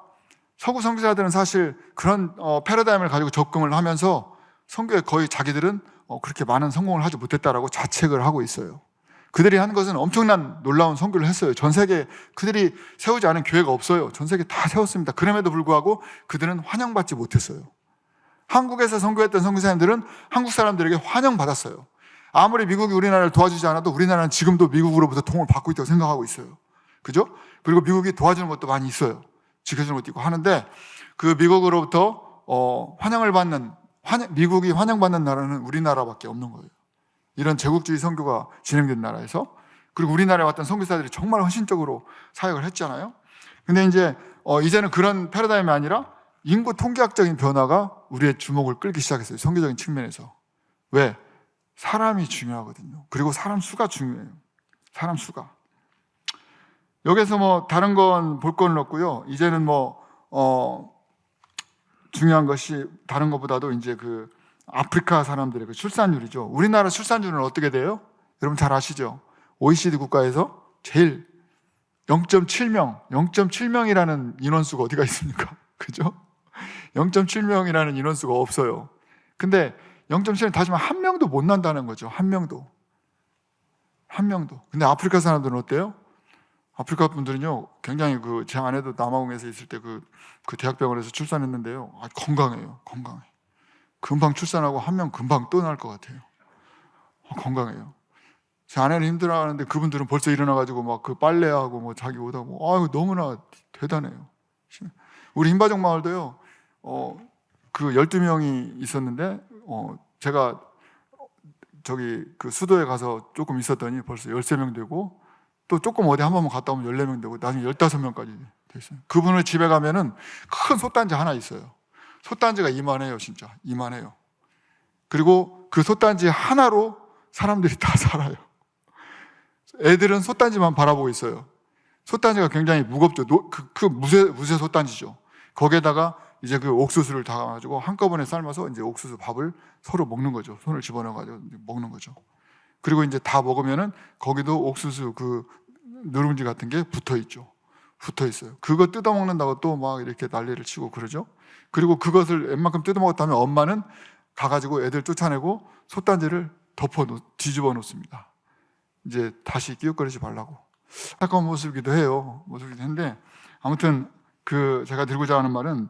서구 선교사들은 사실 그런 패러다임을 가지고 접근을 하면서 선교에 거의 자기들은 그렇게 많은 성공을 하지 못했다라고 자책을 하고 있어요. 그들이 한 것은 엄청난 놀라운 선교를 했어요. 전 세계 그들이 세우지 않은 교회가 없어요. 전 세계 다 세웠습니다. 그럼에도 불구하고 그들은 환영받지 못했어요. 한국에서 선교했던 선교사님들은 한국 사람들에게 환영받았어요. 아무리 미국이 우리나라를 도와주지 않아도 우리나라는 지금도 미국으로부터 도움을 받고 있다고 생각하고 있어요. 그죠? 그리고 미국이 도와주는 것도 많이 있어요. 지켜주는 것도 있고 하는데, 그 미국으로부터 환영을 받는, 미국이 환영받는 나라는 우리나라밖에 없는 거예요. 이런 제국주의 선교가 진행된 나라에서. 그리고 우리나라에 왔던 선교사들이 정말 헌신적으로 사역을 했잖아요. 근데 이제는 그런 패러다임이 아니라 인구 통계학적인 변화가 우리의 주목을 끌기 시작했어요. 선교적인 측면에서. 왜? 사람이 중요하거든요. 그리고 사람 수가 중요해요. 사람 수가. 여기서 뭐 다른 건 볼 건 없고요. 이제는 중요한 것이 다른 것보다도 이제 그 아프리카 사람들의 그 출산율이죠. 우리나라 출산율은 어떻게 돼요? 여러분 잘 아시죠? OECD 국가에서 제일 0.7명, 0.7명이라는 인원수가 어디가 있습니까? 그죠? 0.7명이라는 인원수가 없어요. 근데 0.7명 다시 말하면 한 명도 못 난다는 거죠. 한 명도. 근데 아프리카 사람들은 어때요? 아프리카 분들은요, 굉장히 제 아내도 남아공에서 있을 때 그 대학병원에서 출산했는데요. 건강해요. 금방 출산하고 한 명 금방 또 날 것 같아요. 건강해요. 제 아내는 힘들어하는데 그분들은 벌써 일어나가지고 막 그 빨래하고 뭐 자기 옷 하고, 너무나 대단해요. 우리 흰바정 마을도요, 그 12명이 있었는데, 제가 저기 그 수도에 가서 조금 있었더니 벌써 13명 되고, 또 조금 어디 한 번만 갔다 오면 14명 되고, 나중에 15명까지 됐어요. 그분의 집에 가면은 큰 솥단지 하나 있어요. 솥단지가 이만해요, 진짜. 이만해요. 그리고 그 솥단지 하나로 사람들이 다 살아요. 애들은 솥단지만 바라보고 있어요. 솥단지가 굉장히 무겁죠. 무쇠 솥단지죠. 거기에다가 이제 그 옥수수를 담아가지고 한꺼번에 삶아서 이제 옥수수 밥을 서로 먹는 거죠. 손을 집어넣어가지고 먹는 거죠. 그리고 이제 다 먹으면은 거기도 옥수수 그 누룽지 같은 게 붙어 있어요. 그거 뜯어 먹는다고 또 막 이렇게 난리를 치고 그러죠. 그리고 그것을 웬만큼 뜯어 먹었다면 엄마는 가가지고 애들 쫓아내고 솥단지를 뒤집어 놓습니다. 이제 다시 끼웃거리지 말라고. 안타까운 모습이기도 해요. 모습이기도 한데, 아무튼 제가 들고자 하는 말은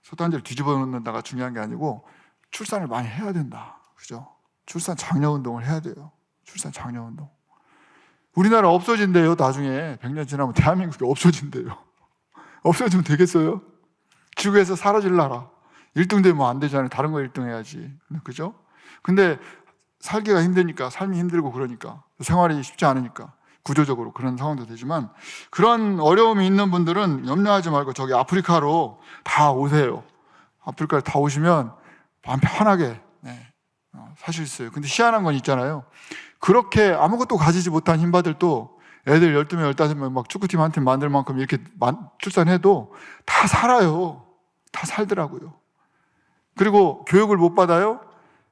솥단지를 뒤집어 놓는다가 중요한 게 아니고 출산을 많이 해야 된다. 그죠? 출산 장려 운동을 해야 돼요. 출산 장려 운동. 우리나라 없어진대요. 나중에 100년 지나면 대한민국이 없어진대요. 없어지면 되겠어요? 지구에서 사라질 나라. 1등 되면 안 되잖아요. 다른 거 1등 해야지. 그죠? 근데 살기가 힘드니까, 삶이 힘들고 그러니까, 생활이 쉽지 않으니까 구조적으로 그런 상황도 되지만, 그런 어려움이 있는 분들은 염려하지 말고 저기 아프리카로 다 오세요. 아프리카로 다 오시면 마음 편하게 사실 있어요. 근데 희한한 건 있잖아요. 그렇게 아무것도 가지지 못한 흰바들도 애들 12명, 15명 막 축구팀 한 팀 만들 만큼 이렇게 출산해도 다 살아요. 다 살더라고요. 그리고 교육을 못 받아요?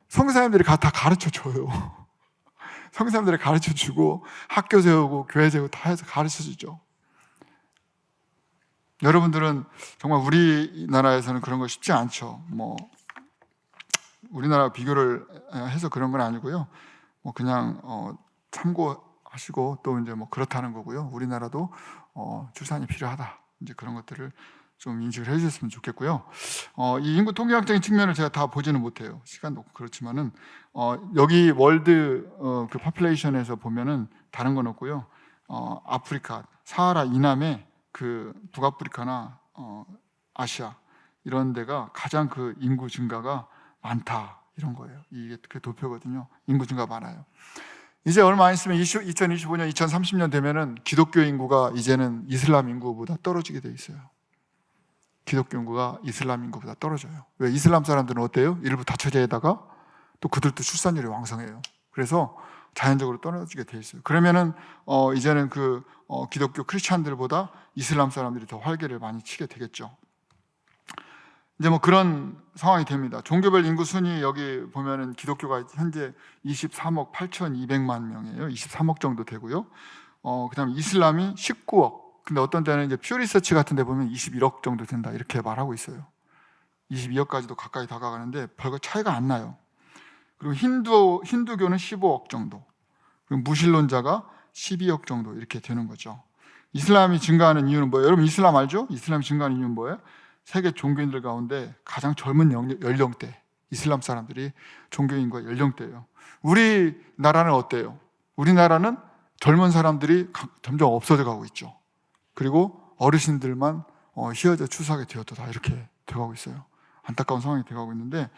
선교사님들이 다 가르쳐 줘요. 선교사님들이 가르쳐 주고 학교 세우고 교회 세우고 다 해서 가르쳐 주죠. 여러분들은 정말 우리나라에서는 그런 거 쉽지 않죠. 우리나라 비교를 해서 그런 건 아니고요. 그냥 참고하시고 또 이제 그렇다는 거고요. 우리나라도 출산이 필요하다. 이제 그런 것들을 좀 인식을 해주셨으면 좋겠고요. 이 인구 통계학적인 측면을 제가 다 보지는 못해요. 시간도 없고 그렇지만은 여기 월드 그 파퓰레이션에서 보면은 다른 건 없고요. 아프리카 사하라 이남의 그 북아프리카나 아시아 이런 데가 가장 그 인구 증가가 많다 이런 거예요. 이게 그 도표거든요. 인구 증가 많아요. 이제 얼마 안 있으면 2025년, 2030년 되면은 기독교 인구가 이제는 이슬람 인구보다 떨어지게 돼 있어요. 기독교 인구가 이슬람 인구보다 떨어져요. 왜? 이슬람 사람들은 어때요? 일부 다처제에다가 또 그들도 출산율이 왕성해요. 그래서 자연적으로 떨어지게 돼 있어요. 그러면은 이제는 기독교 크리스찬들보다 이슬람 사람들이 더 활개를 많이 치게 되겠죠. 이제 그런 상황이 됩니다. 종교별 인구 순위 여기 보면은 기독교가 현재 23억 8,200만 명이에요. 23억 정도 되고요. 그다음에 이슬람이 19억. 근데 어떤 데는 이제 퓨 리서치 같은 데 보면 21억 정도 된다 이렇게 말하고 있어요. 22억까지도 가까이 다가가는데 별거 차이가 안 나요. 그리고 힌두교는 15억 정도. 그리고 무신론자가 12억 정도 이렇게 되는 거죠. 이슬람이 증가하는 이유는 뭐예요? 여러분 이슬람 알죠? 이슬람이 증가하는 이유는 뭐예요? 세계 종교인들 가운데 가장 젊은 연령대, 이슬람 사람들이 종교인과 연령대예요. 우리나라는 어때요? 우리나라는 젊은 사람들이 점점 없어져 가고 있죠. 그리고 어르신들만 휘어져 추수하게 되었다 이렇게 돼가고 있어요. 안타까운 상황이 돼가고 있는데,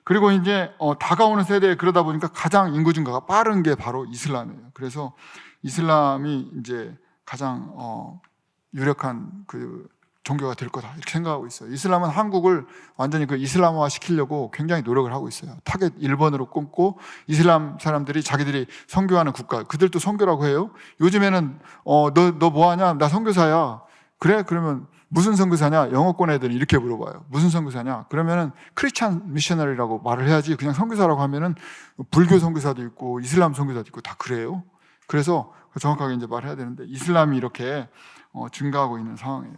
그리고 이제 다가오는 세대에 그러다 보니까 가장 인구 증가가 빠른 게 바로 이슬람이에요. 그래서 이슬람이 이제 가장 유력한 그 종교가 될 거다 이렇게 생각하고 있어요. 이슬람은 한국을 완전히 그 이슬람화 시키려고 굉장히 노력을 하고 있어요. 타겟 1번으로 꼽고 이슬람 사람들이 자기들이 선교하는 국가, 그들도 선교라고 해요. 요즘에는 너 뭐하냐? 나 선교사야. 그래? 그러면 무슨 선교사냐? 영어권 애들은 이렇게 물어봐요. 무슨 선교사냐? 그러면은 크리스찬 미셔너리라고 말을 해야지, 그냥 선교사라고 하면은 불교 선교사도 있고 이슬람 선교사도 있고 다 그래요. 그래서 정확하게 이제 말해야 되는데, 이슬람이 이렇게 증가하고 있는 상황이에요.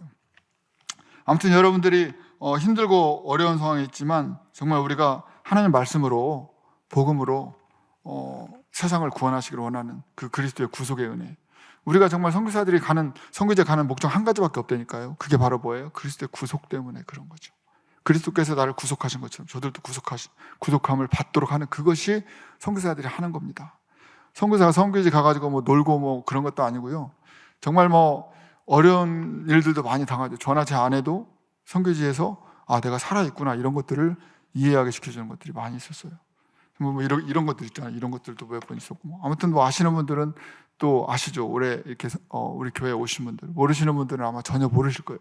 아무튼 여러분들이 힘들고 어려운 상황에 있지만 정말 우리가 하나님 말씀으로, 복음으로 세상을 구원하시기를 원하는 그 그리스도의 구속의 은혜, 우리가 정말 선교사들이 선교제 가는 목적 한 가지밖에 없다니까요. 그게 바로 뭐예요? 그리스도의 구속 때문에 그런 거죠. 그리스도께서 나를 구속하신 것처럼 저들도 구속함을 받도록 하는, 그것이 선교사들이 하는 겁니다. 선교사가 선교지 가가지고 뭐 놀고 뭐 그런 것도 아니고요. 정말 뭐 어려운 일들도 많이 당하죠. 저나 제 아내도 선교지에서 내가 살아있구나 이런 것들을 이해하게 시켜주는 것들이 많이 있었어요. 뭐 이런 것들 있잖아요. 이런 것들도 몇 번 있었고. 아무튼 뭐 아시는 분들은 또 아시죠. 올해 이렇게 우리 교회에 오신 분들. 모르시는 분들은 아마 전혀 모르실 거예요.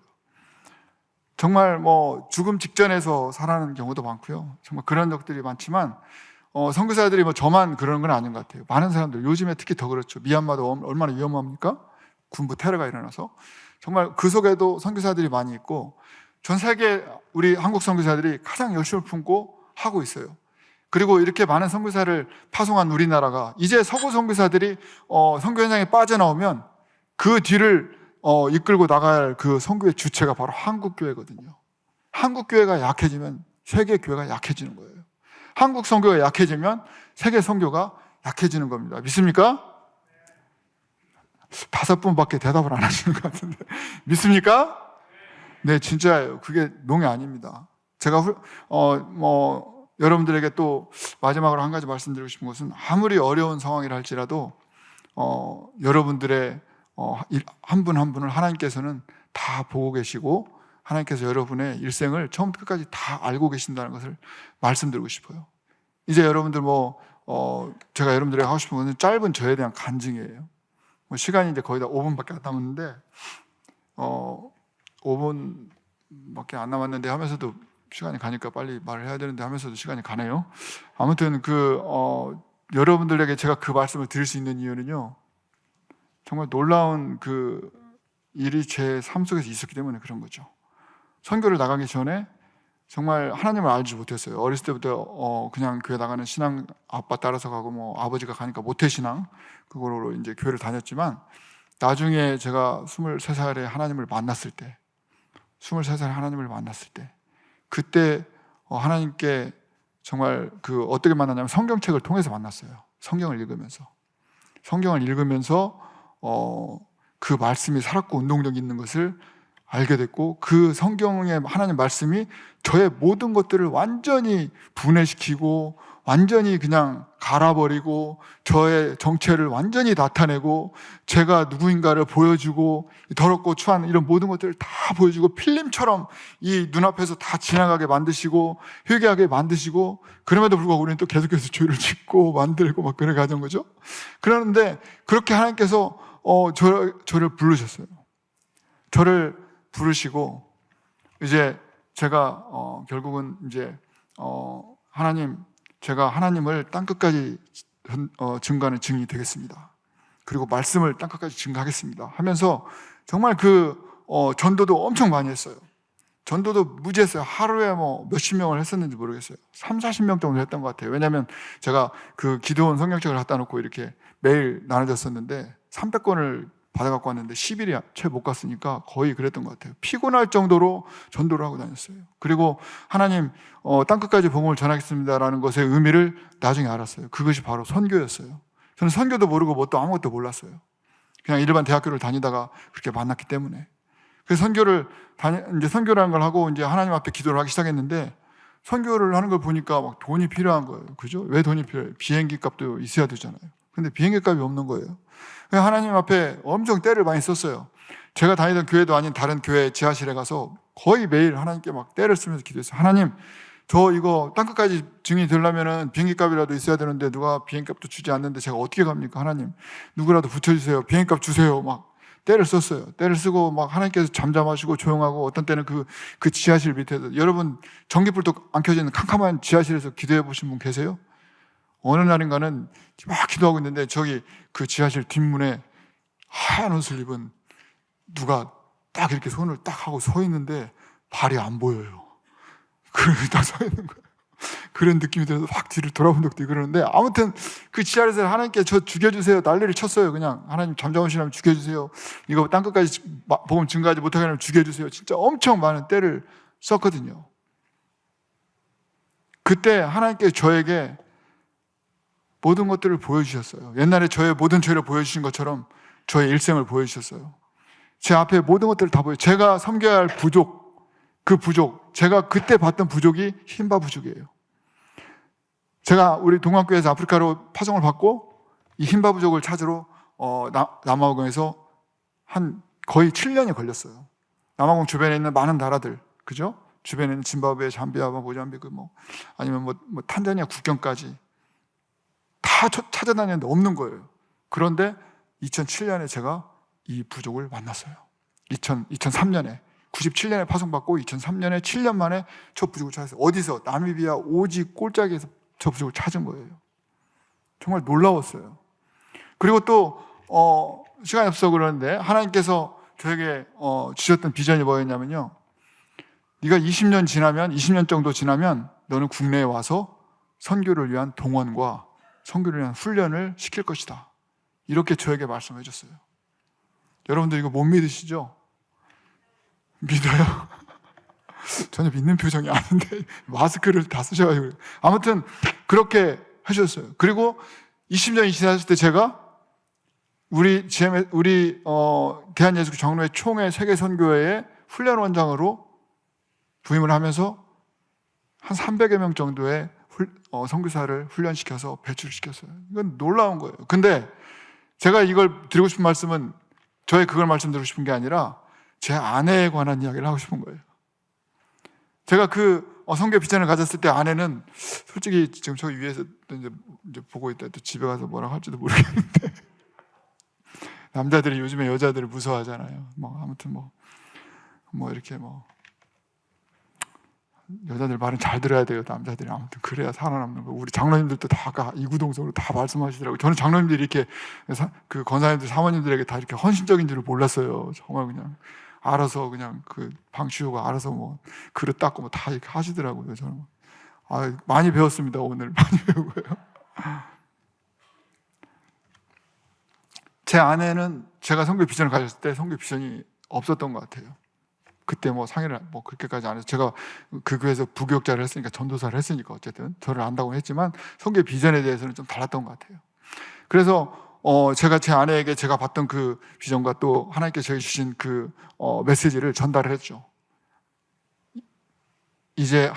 정말 뭐 죽음 직전에서 살아가는 경우도 많고요. 정말 그런 적들이 많지만 선교사들이 뭐 저만 그런 건 아닌 것 같아요. 많은 사람들, 요즘에 특히 더 그렇죠. 미얀마도 얼마나 위험합니까? 군부 테러가 일어나서. 정말 그 속에도 선교사들이 많이 있고, 전 세계 우리 한국 선교사들이 가장 열심을 품고 하고 있어요. 그리고 이렇게 많은 선교사를 파송한 우리나라가 이제 서구 선교사들이 선교 현장에 빠져나오면 그 뒤를 이끌고 나갈 그 선교의 주체가 바로 한국 교회거든요. 한국 교회가 약해지면 세계 교회가 약해지는 거예요. 한국 선교가 약해지면 세계 선교가 약해지는 겁니다. 믿습니까? 5분밖에 대답을 안 하시는 것 같은데 믿습니까? 네, 진짜예요. 그게 농이 아닙니다. 제가 여러분들에게 또 마지막으로 한 가지 말씀드리고 싶은 것은, 아무리 어려운 상황이라 할지라도 여러분들의 한 분 한 분을 하나님께서는 다 보고 계시고, 하나님께서 여러분의 일생을 처음부터 끝까지 다 알고 계신다는 것을 말씀드리고 싶어요. 이제 여러분들 제가 여러분들에게 하고 싶은 것은 짧은 저에 대한 간증이에요. 시간이 이제 거의 다 5분밖에 안 남았는데 5분밖에 안 남았는데 하면서도 시간이 가니까 빨리 말을 해야 되는데 하면서도 시간이 가네요. 아무튼 여러분들에게 제가 그 말씀을 드릴 수 있는 이유는요, 정말 놀라운 그 일이 제 삶 속에서 있었기 때문에 그런 거죠. 선교를 나가기 전에 정말 하나님을 알지 못했어요. 어렸을 때부터 그냥 교회 나가는 신앙, 아빠 따라서 가고 뭐 아버지가 가니까 모태신앙, 그거로 이제 교회를 다녔지만, 나중에 제가 23살에 하나님을 만났을 때, 그때 하나님께 정말 어떻게 만났냐면 성경책을 통해서 만났어요. 성경을 읽으면서 그 말씀이 살았고 운동력 있는 것을 알게 됐고, 그 성경의 하나님 말씀이 저의 모든 것들을 완전히 분해시키고 완전히 그냥 갈아버리고 저의 정체를 완전히 나타내고 제가 누구인가를 보여주고, 더럽고 추한 이런 모든 것들을 다 보여주고 필름처럼 이 눈앞에서 다 지나가게 만드시고 회개하게 만드시고, 그럼에도 불구하고 우리는 또 계속해서 죄를 짓고 만들고 막 그래 가는 거죠. 그러는데 그렇게 하나님께서 저를 부르셨어요. 저를 부르시고, 이제 제가 결국은 이제 제가 하나님을 땅끝까지 증거하는 증인이 되겠습니다. 그리고 말씀을 땅끝까지 증거하겠습니다 하면서 정말 전도도 엄청 많이 했어요. 전도도 무지했어요. 하루에 몇십 명을 했었는지 모르겠어요. 30-40명 정도 했던 것 같아요. 왜냐하면 제가 그 기도원 성경책을 갖다 놓고 이렇게 매일 나눠줬었는데 300권을 받아갖고 왔는데 10일이 채 못 갔으니까 거의 그랬던 것 같아요. 피곤할 정도로 전도를 하고 다녔어요. 그리고 하나님 땅끝까지 복음을 전하겠습니다라는 것의 의미를 나중에 알았어요. 그것이 바로 선교였어요. 저는 선교도 모르고 뭣도 아무것도 몰랐어요. 그냥 일반 대학교를 다니다가 그렇게 만났기 때문에. 그래서 이제 선교라는 걸 하고 이제 하나님 앞에 기도를 하기 시작했는데, 선교를 하는 걸 보니까 막 돈이 필요한 거예요. 그죠? 왜 돈이 필요해요? 비행기 값도 있어야 되잖아요. 근데 비행기 값이 없는 거예요. 하나님 앞에 엄청 때를 많이 썼어요. 제가 다니던 교회도 아닌 다른 교회 지하실에 가서 거의 매일 하나님께 막 때를 쓰면서 기도했어요. 하나님, 저 이거 땅끝까지 증인이 되려면은 비행기 값이라도 있어야 되는데 누가 비행기 값도 주지 않는데 제가 어떻게 갑니까? 하나님, 누구라도 붙여주세요. 비행기 값 주세요. 막 때를 썼어요. 때를 쓰고 막 하나님께서 잠잠하시고 조용하고, 어떤 때는 그 지하실 밑에서, 여러분 전기불도 안 켜져 있는 캄캄한 지하실에서 기도해 보신 분 계세요? 어느 날인가는 막 기도하고 있는데 저기 그 지하실 뒷문에 하얀 옷을 입은 누가 딱 이렇게 손을 딱 하고 서 있는데 발이 안 보여요. 그렇게 딱 서 있는 거예요. 그런 느낌이 들어서 확 뒤를 돌아본 적도 있고 그러는데, 아무튼 그 지하실에서 하나님께 저 죽여주세요 난리를 쳤어요. 그냥 하나님 잠잠하시라면 죽여주세요, 이거 땅끝까지 복음 증거하지 못하게 하면 죽여주세요. 진짜 엄청 많은 때를 썼거든요. 그때 하나님께 저에게 모든 것들을 보여주셨어요. 옛날에 저의 모든 죄를 보여주신 것처럼 저의 일생을 보여주셨어요. 제 앞에 모든 것들을 다 제가 섬겨야 할 부족, 그 부족, 제가 그때 봤던 부족이 흰바 부족이에요. 제가 우리 동학교에서 아프리카로 파송을 받고 이 흰바 부족을 찾으러 남아공에서 한 거의 7년이 걸렸어요. 남아공 주변에 있는 많은 나라들, 그죠? 주변에 있는 짐바브웨, 잠비아, 모잠비크, 아니면 탄자니아 국경까지 다 찾아다녔는데 없는 거예요. 그런데 2007년에 제가 이 부족을 만났어요. 2003년에 97년에 파송받고 2003년에 7년 만에 저 부족을 찾았어요. 어디서? 나미비아 오지 꼴짝이에서 저 부족을 찾은 거예요. 정말 놀라웠어요. 그리고 또 시간이 없어 그러는데 하나님께서 저에게 주셨던 비전이 뭐였냐면요, 네가 20년 정도 지나면 너는 국내에 와서 선교를 위한 동원과 선교를 위한 훈련을 시킬 것이다, 이렇게 저에게 말씀해 줬어요. 여러분들 이거 못 믿으시죠? 믿어요? 전혀 믿는 표정이 아닌데 마스크를 다 쓰셔가지고. 아무튼 그렇게 해주셨어요. 그리고 20년이 지났을 때 제가 우리 대한예수교 장로회 총회 세계선교회의 훈련원장으로 부임을 하면서 한 300여 명 정도의 선교사를 훈련시켜서 배출시켰어요. 이건 놀라운 거예요. 근데 제가 이걸 드리고 싶은 말씀은 그걸 말씀드리고 싶은 게 아니라 제 아내에 관한 이야기를 하고 싶은 거예요. 제가 선교 비전을 가졌을 때 아내는 솔직히 지금 저 위에서 이제 보고 있다, 또 집에 가서 뭐라고 할지도 모르겠는데 남자들이 요즘에 여자들을 무서워하잖아요. 아무튼 이렇게 여자들 말은 잘 들어야 돼요, 남자들이. 아무튼 그래야 살아남는 거. 우리 장로님들도 다 이구동성으로 다 말씀하시더라고요. 저는 장로님들이 이렇게 그 권사님들, 사모님들에게 다 이렇게 헌신적인 줄을 몰랐어요. 정말 그냥 알아서 그냥 그 방 치우고 알아서 그릇 닦고 다 이렇게 하시더라고요. 저는 많이 배웠습니다. 오늘 많이 배우고요. 제 아내는 제가 선교 비전을 가졌을 때 선교 비전이 없었던 것 같아요. 그때 상의를 그렇게까지 안 해서, 제가 그 교회에서 부교육자를 했으니까, 전도사를 했으니까 어쨌든 저를 안다고 했지만 선교 비전에 대해서는 좀 달랐던 것 같아요. 그래서 제가 제 아내에게 제가 봤던 그 비전과 또 하나님께서 저에게 주신 그 메시지를 전달을 했죠. 이제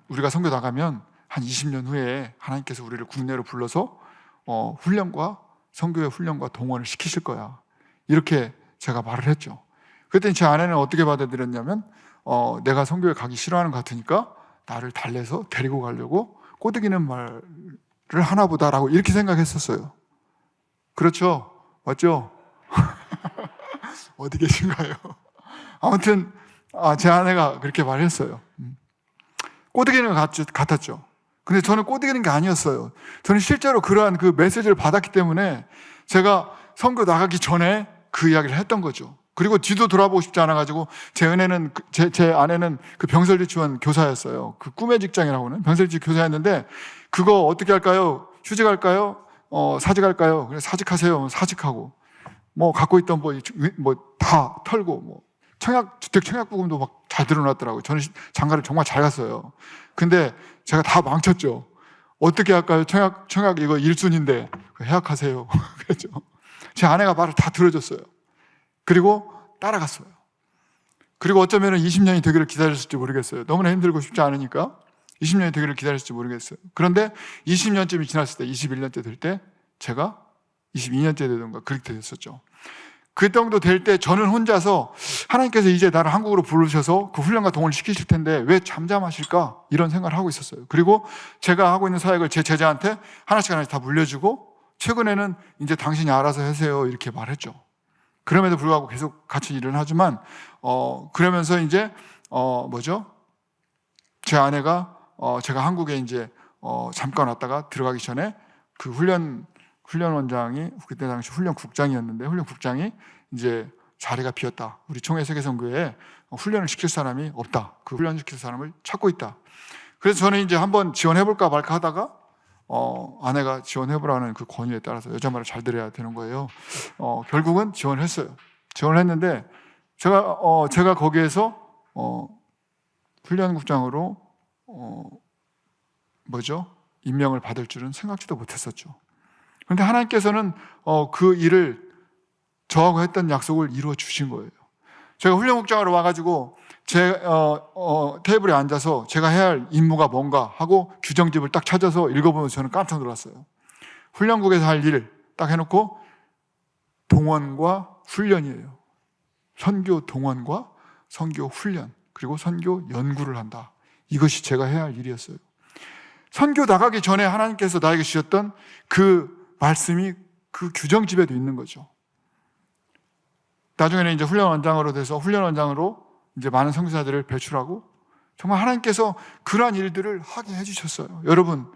우리가 선교 나가면 한 20년 후에 하나님께서 우리를 국내로 불러서 선교의 훈련과 동원을 시키실 거야, 이렇게 제가 말을 했죠. 그랬더니 제 아내는 어떻게 받아들였냐면 내가 선교에 가기 싫어하는 것 같으니까 나를 달래서 데리고 가려고 꼬드기는 말을 하나 보다라고 이렇게 생각했었어요. 그렇죠? 맞죠? 어디 계신가요? 아무튼 제 아내가 그렇게 말했어요. 꼬드기는 같았죠. 근데 저는 꼬드기는 게 아니었어요. 저는 실제로 그러한 그 메시지를 받았기 때문에 제가 선교 나가기 전에 그 이야기를 했던 거죠. 그리고 뒤도 돌아보고 싶지 않아가지고 제 아내는 그 병설유치원 교사였어요. 그 꿈의 직장이라고는 병설유치원 교사였는데, 그거 어떻게 할까요? 휴직할까요? 사직할까요? 그래, 사직하세요. 사직하고 갖고 있던 다 털고 주택 청약부금도 막 잘 들어놨더라고요. 저는 장가를 정말 잘 갔어요. 근데 제가 다 망쳤죠. 어떻게 할까요? 청약 이거 1순위인데 해약하세요. 그랬죠. 제 아내가 말을 다 들어줬어요. 그리고 따라갔어요. 그리고 어쩌면 20년이 되기를 기다렸을지 모르겠어요. 너무나 힘들고 싶지 않으니까 20년이 되기를 기다렸을지 모르겠어요. 그런데 20년쯤이 지났을 때, 21년째 될 때 제가 22년째 되던가 그렇게 됐었죠. 그 정도 될 때 저는 혼자서 하나님께서 이제 나를 한국으로 부르셔서 그 훈련과 동원을 시키실 텐데 왜 잠잠하실까, 이런 생각을 하고 있었어요. 그리고 제가 하고 있는 사역을 제 제자한테 하나씩 다 물려주고, 최근에는 이제 당신이 알아서 하세요, 이렇게 말했죠. 그럼에도 불구하고 계속 같이 일을 하지만 그러면서 이제 제 아내가 제가 한국에 이제 잠깐 왔다가 들어가기 전에 그 훈련 원장이 그때 당시 훈련국장이었는데 훈련국장이 이제 자리가 비었다. 우리 총회 세계선교회에 훈련을 시킬 사람이 없다. 그 훈련시킬 사람을 찾고 있다. 그래서 저는 이제 한번 지원해볼까 말까 하다가 아내가 지원해보라는 그 권유에 따라서 여자 말을 잘 들어야 되는 거예요. 결국은 지원을 했어요. 지원을 했는데 제가 거기에서 훈련국장으로 임명을 받을 줄은 생각지도 못했었죠. 그런데 하나님께서는 그 일을 저하고 했던 약속을 이루어 주신 거예요. 제가 훈련국장으로 와가지고 제 테이블에 앉아서 제가 해야 할 임무가 뭔가 하고 규정집을 딱 찾아서 읽어보면서 저는 깜짝 놀랐어요. 훈련국에서 할 일을 딱 해놓고 동원과 훈련이에요. 선교 동원과 선교 훈련 그리고 선교 연구를 한다. 이것이 제가 해야 할 일이었어요. 선교 나가기 전에 하나님께서 나에게 주셨던 그 말씀이 그 규정집에도 있는 거죠. 나중에는 이제 훈련원장으로 이제 많은 선교사들을 배출하고 정말 하나님께서 그러한 일들을 하게 해주셨어요. 여러분,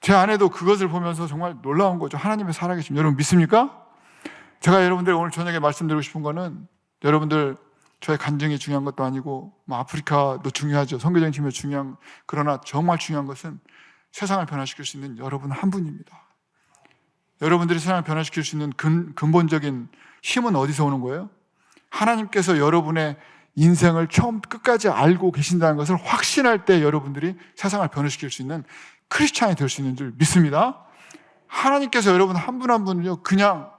제 아내도 그것을 보면서 정말 놀라운 거죠. 하나님의 살아계심. 여러분 믿습니까? 제가 여러분들 오늘 저녁에 말씀드리고 싶은 거는 여러분들 저의 간증이 중요한 것도 아니고 아프리카도 중요하죠. 선교적인 팀이 중요한 그러나 정말 중요한 것은 세상을 변화시킬 수 있는 여러분 한 분입니다. 여러분들이 세상을 변화시킬 수 있는 근본적인 힘은 어디서 오는 거예요? 하나님께서 여러분의 인생을 처음 끝까지 알고 계신다는 것을 확신할 때 여러분들이 세상을 변화시킬 수 있는 크리스찬이 될 수 있는 줄 믿습니다. 하나님께서 여러분 한 분 한 분을요 그냥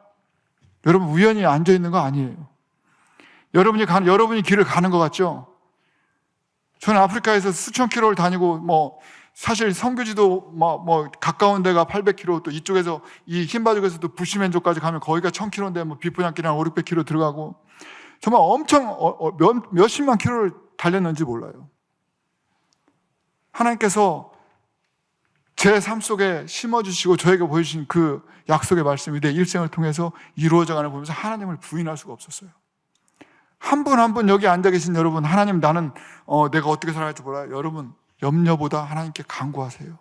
여러분 우연히 앉아 있는 거 아니에요. 여러분이 길을 가는 것 같죠? 저는 아프리카에서 수천 킬로를 다니고 사실 선교지도 가까운 데가 800km, 또 이쪽에서 이 흰바둑에서 또 부시맨족까지 가면 거기가 1000km인데 비포냥길이 한 500km 들어가고 정말 엄청 몇십만 킬로를 달렸는지 몰라요. 하나님께서 제 삶 속에 심어주시고 저에게 보여주신 그 약속의 말씀이 내 일생을 통해서 이루어져가는 걸 보면서 하나님을 부인할 수가 없었어요. 한 분 한 분 여기 앉아 계신 여러분, 하나님 나는 내가 어떻게 살아갈지 몰라요. 여러분 염려보다 하나님께 간구하세요.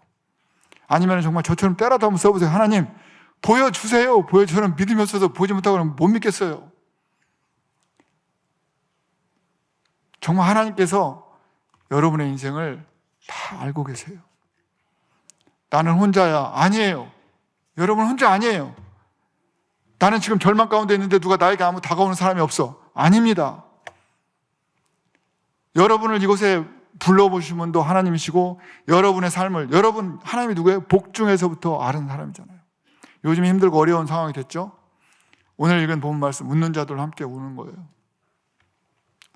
아니면 정말 저처럼 때라도 한번 써보세요. 하나님 보여주세요. 저는 믿음이 없어서 보지 못하고 그러면 못 믿겠어요. 정말 하나님께서 여러분의 인생을 다 알고 계세요. 나는 혼자야. 아니에요. 여러분 혼자 아니에요. 나는 지금 절망 가운데 있는데 누가 나에게 아무 다가오는 사람이 없어. 아닙니다. 여러분을 이곳에 불러보신 분도 하나님이시고 여러분의 삶을 하나님이 누구예요? 복중에서부터 아는 사람이잖아요. 요즘 힘들고 어려운 상황이 됐죠? 오늘 읽은 본 말씀 웃는 자들과 함께 우는 거예요.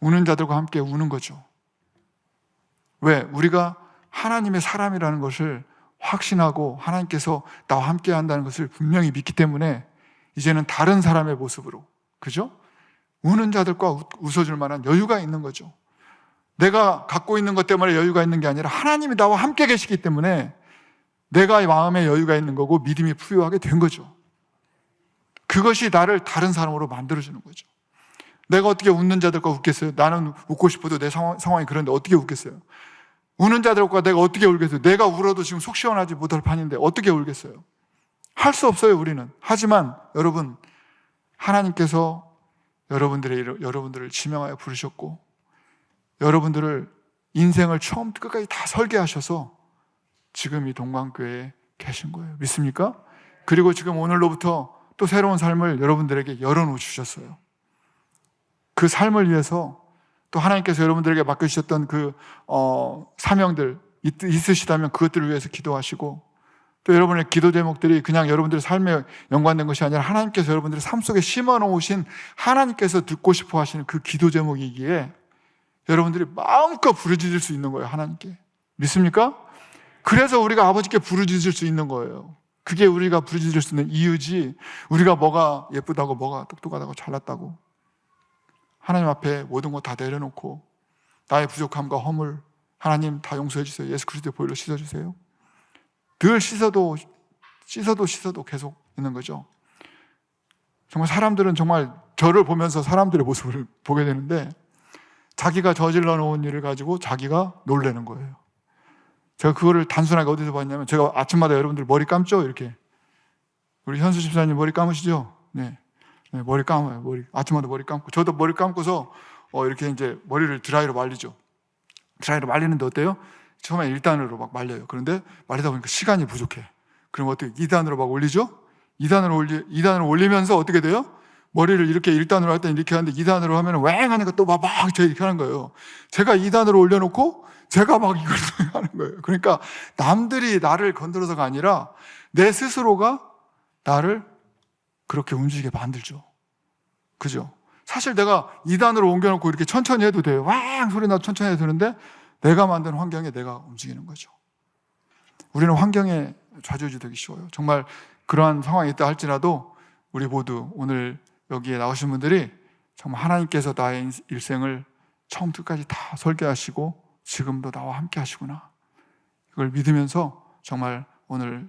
우는 자들과 함께 우는 거죠. 왜? 우리가 하나님의 사람이라는 것을 확신하고 하나님께서 나와 함께 한다는 것을 분명히 믿기 때문에 이제는 다른 사람의 모습으로, 그죠? 우는 자들과 웃어줄 만한 여유가 있는 거죠. 내가 갖고 있는 것 때문에 여유가 있는 게 아니라 하나님이 나와 함께 계시기 때문에 내가 마음에 여유가 있는 거고 믿음이 부유하게 된 거죠. 그것이 나를 다른 사람으로 만들어주는 거죠. 내가 어떻게 웃는 자들과 웃겠어요? 나는 웃고 싶어도 내 상황이 그런데 어떻게 웃겠어요? 우는 자들과 내가 어떻게 울겠어요? 내가 울어도 지금 속 시원하지 못할 판인데 어떻게 울겠어요? 할 수 없어요, 우리는. 하지만 여러분, 하나님께서 여러분들을 지명하여 부르셨고 여러분들을 인생을 처음부터 끝까지 다 설계하셔서 지금 이 동방교회에 계신 거예요. 믿습니까? 그리고 지금 오늘로부터 또 새로운 삶을 여러분들에게 열어놓으셨어요. 그 삶을 위해서 또 하나님께서 여러분들에게 맡겨주셨던 그 사명들 있으시다면 그것들을 위해서 기도하시고 또 여러분의 기도 제목들이 그냥 여러분들의 삶에 연관된 것이 아니라 하나님께서 여러분들의 삶 속에 심어놓으신 하나님께서 듣고 싶어 하시는 그 기도 제목이기에 여러분들이 마음껏 부르짖을 수 있는 거예요. 하나님께. 믿습니까? 그래서 우리가 아버지께 부르짖을 수 있는 거예요. 그게 우리가 부르짖을 수 있는 이유지 우리가 뭐가 예쁘다고 뭐가 똑똑하다고 잘났다고 하나님 앞에 모든 거 다 내려놓고 나의 부족함과 허물 하나님 다 용서해 주세요. 예수 그리스도의 보혈로 씻어주세요. 늘 씻어도 계속 있는 거죠. 정말 사람들은 정말 저를 보면서 사람들의 모습을 보게 되는데 자기가 저질러 놓은 일을 가지고 자기가 놀라는 거예요. 제가 그거를 단순하게 어디서 봤냐면, 제가 아침마다 여러분들 머리 감죠? 이렇게. 우리 현수 집사님 머리 감으시죠? 네. 네, 머리 감아요. 아침마다 머리 감고. 저도 머리 감고서 이렇게 이제 머리를 드라이로 말리죠. 드라이로 말리는데 어때요? 처음에 1단으로 막 말려요. 그런데 말리다 보니까 시간이 부족해. 그럼 어떻게 2단으로 막 올리죠? 2단으로 올리면서 어떻게 돼요? 머리를 이렇게 1단으로 할 때는 이렇게 하는데 2단으로 하면 왱 하니까 또 막 이렇게 하는 거예요. 제가 2단으로 올려놓고 제가 막 이걸 하는 거예요. 그러니까 남들이 나를 건드려서가 아니라 내 스스로가 나를 그렇게 움직이게 만들죠. 그죠? 사실 내가 2단으로 옮겨놓고 이렇게 천천히 해도 돼요. 왕 소리 나도 천천히 해도 되는데 내가 만든 환경에 내가 움직이는 거죠. 우리는 환경에 좌지우지되기 쉬워요. 정말 그러한 상황이 있다 할지라도 우리 모두 오늘 여기에 나오신 분들이 정말 하나님께서 나의 일생을 처음부터 끝까지 다 설계하시고 지금도 나와 함께 하시구나, 이걸 믿으면서 정말 오늘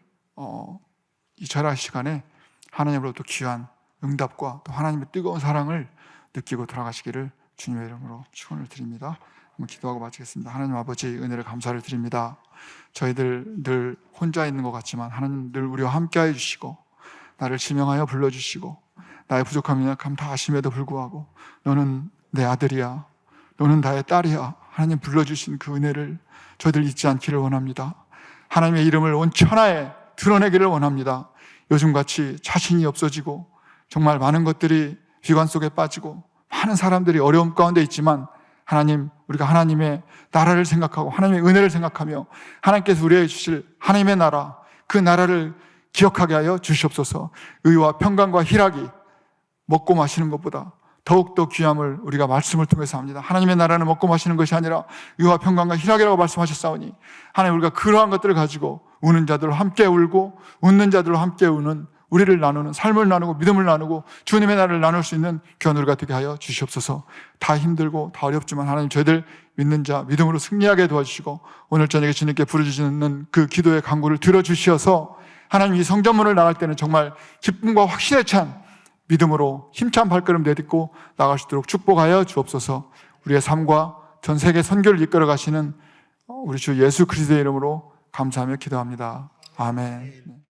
이 절할 시간에 하나님으로부터 귀한 응답과 또 하나님의 뜨거운 사랑을 느끼고 돌아가시기를 주님의 이름으로 축원을 드립니다. 한번 기도하고 마치겠습니다. 하나님 아버지, 은혜를 감사를 드립니다. 저희들 늘 혼자 있는 것 같지만 하나님 늘 우리와 함께해 주시고 나를 지명하여 불러주시고 나의 부족함 연약함 다 아심에도 불구하고 너는 내 아들이야, 너는 나의 딸이야, 하나님 불러주신 그 은혜를 저희들 잊지 않기를 원합니다. 하나님의 이름을 온 천하에 드러내기를 원합니다. 요즘같이 자신이 없어지고 정말 많은 것들이 비관 속에 빠지고 많은 사람들이 어려움 가운데 있지만 하나님, 우리가 하나님의 나라를 생각하고 하나님의 은혜를 생각하며 하나님께서 우리에게 주실 하나님의 나라, 그 나라를 기억하게 하여 주시옵소서. 의와 평강과 희락이 먹고 마시는 것보다 더욱더 귀함을 우리가 말씀을 통해서 합니다. 하나님의 나라는 먹고 마시는 것이 아니라 의와 평강과 희락이라고 말씀하셨사오니 하나님, 우리가 그러한 것들을 가지고 우는 자들로 함께 울고 웃는 자들로 함께 우는, 우리를 나누는, 삶을 나누고 믿음을 나누고 주님의 나라를 나눌 수 있는 귀한 우리가 되게 하여 주시옵소서. 다 힘들고 다 어렵지만 하나님, 저희들 믿는 자 믿음으로 승리하게 도와주시고 오늘 저녁에 주님께 부르짖는 그 기도의 간구를 들어주시어서 하나님, 이 성전문을 나갈 때는 정말 기쁨과 확신에 찬 믿음으로 힘찬 발걸음 내딛고 나갈 수 있도록 축복하여 주옵소서. 우리의 삶과 전 세계 선교를 이끌어 가시는 우리 주 예수 그리스도의 이름으로 감사하며 기도합니다. 아멘.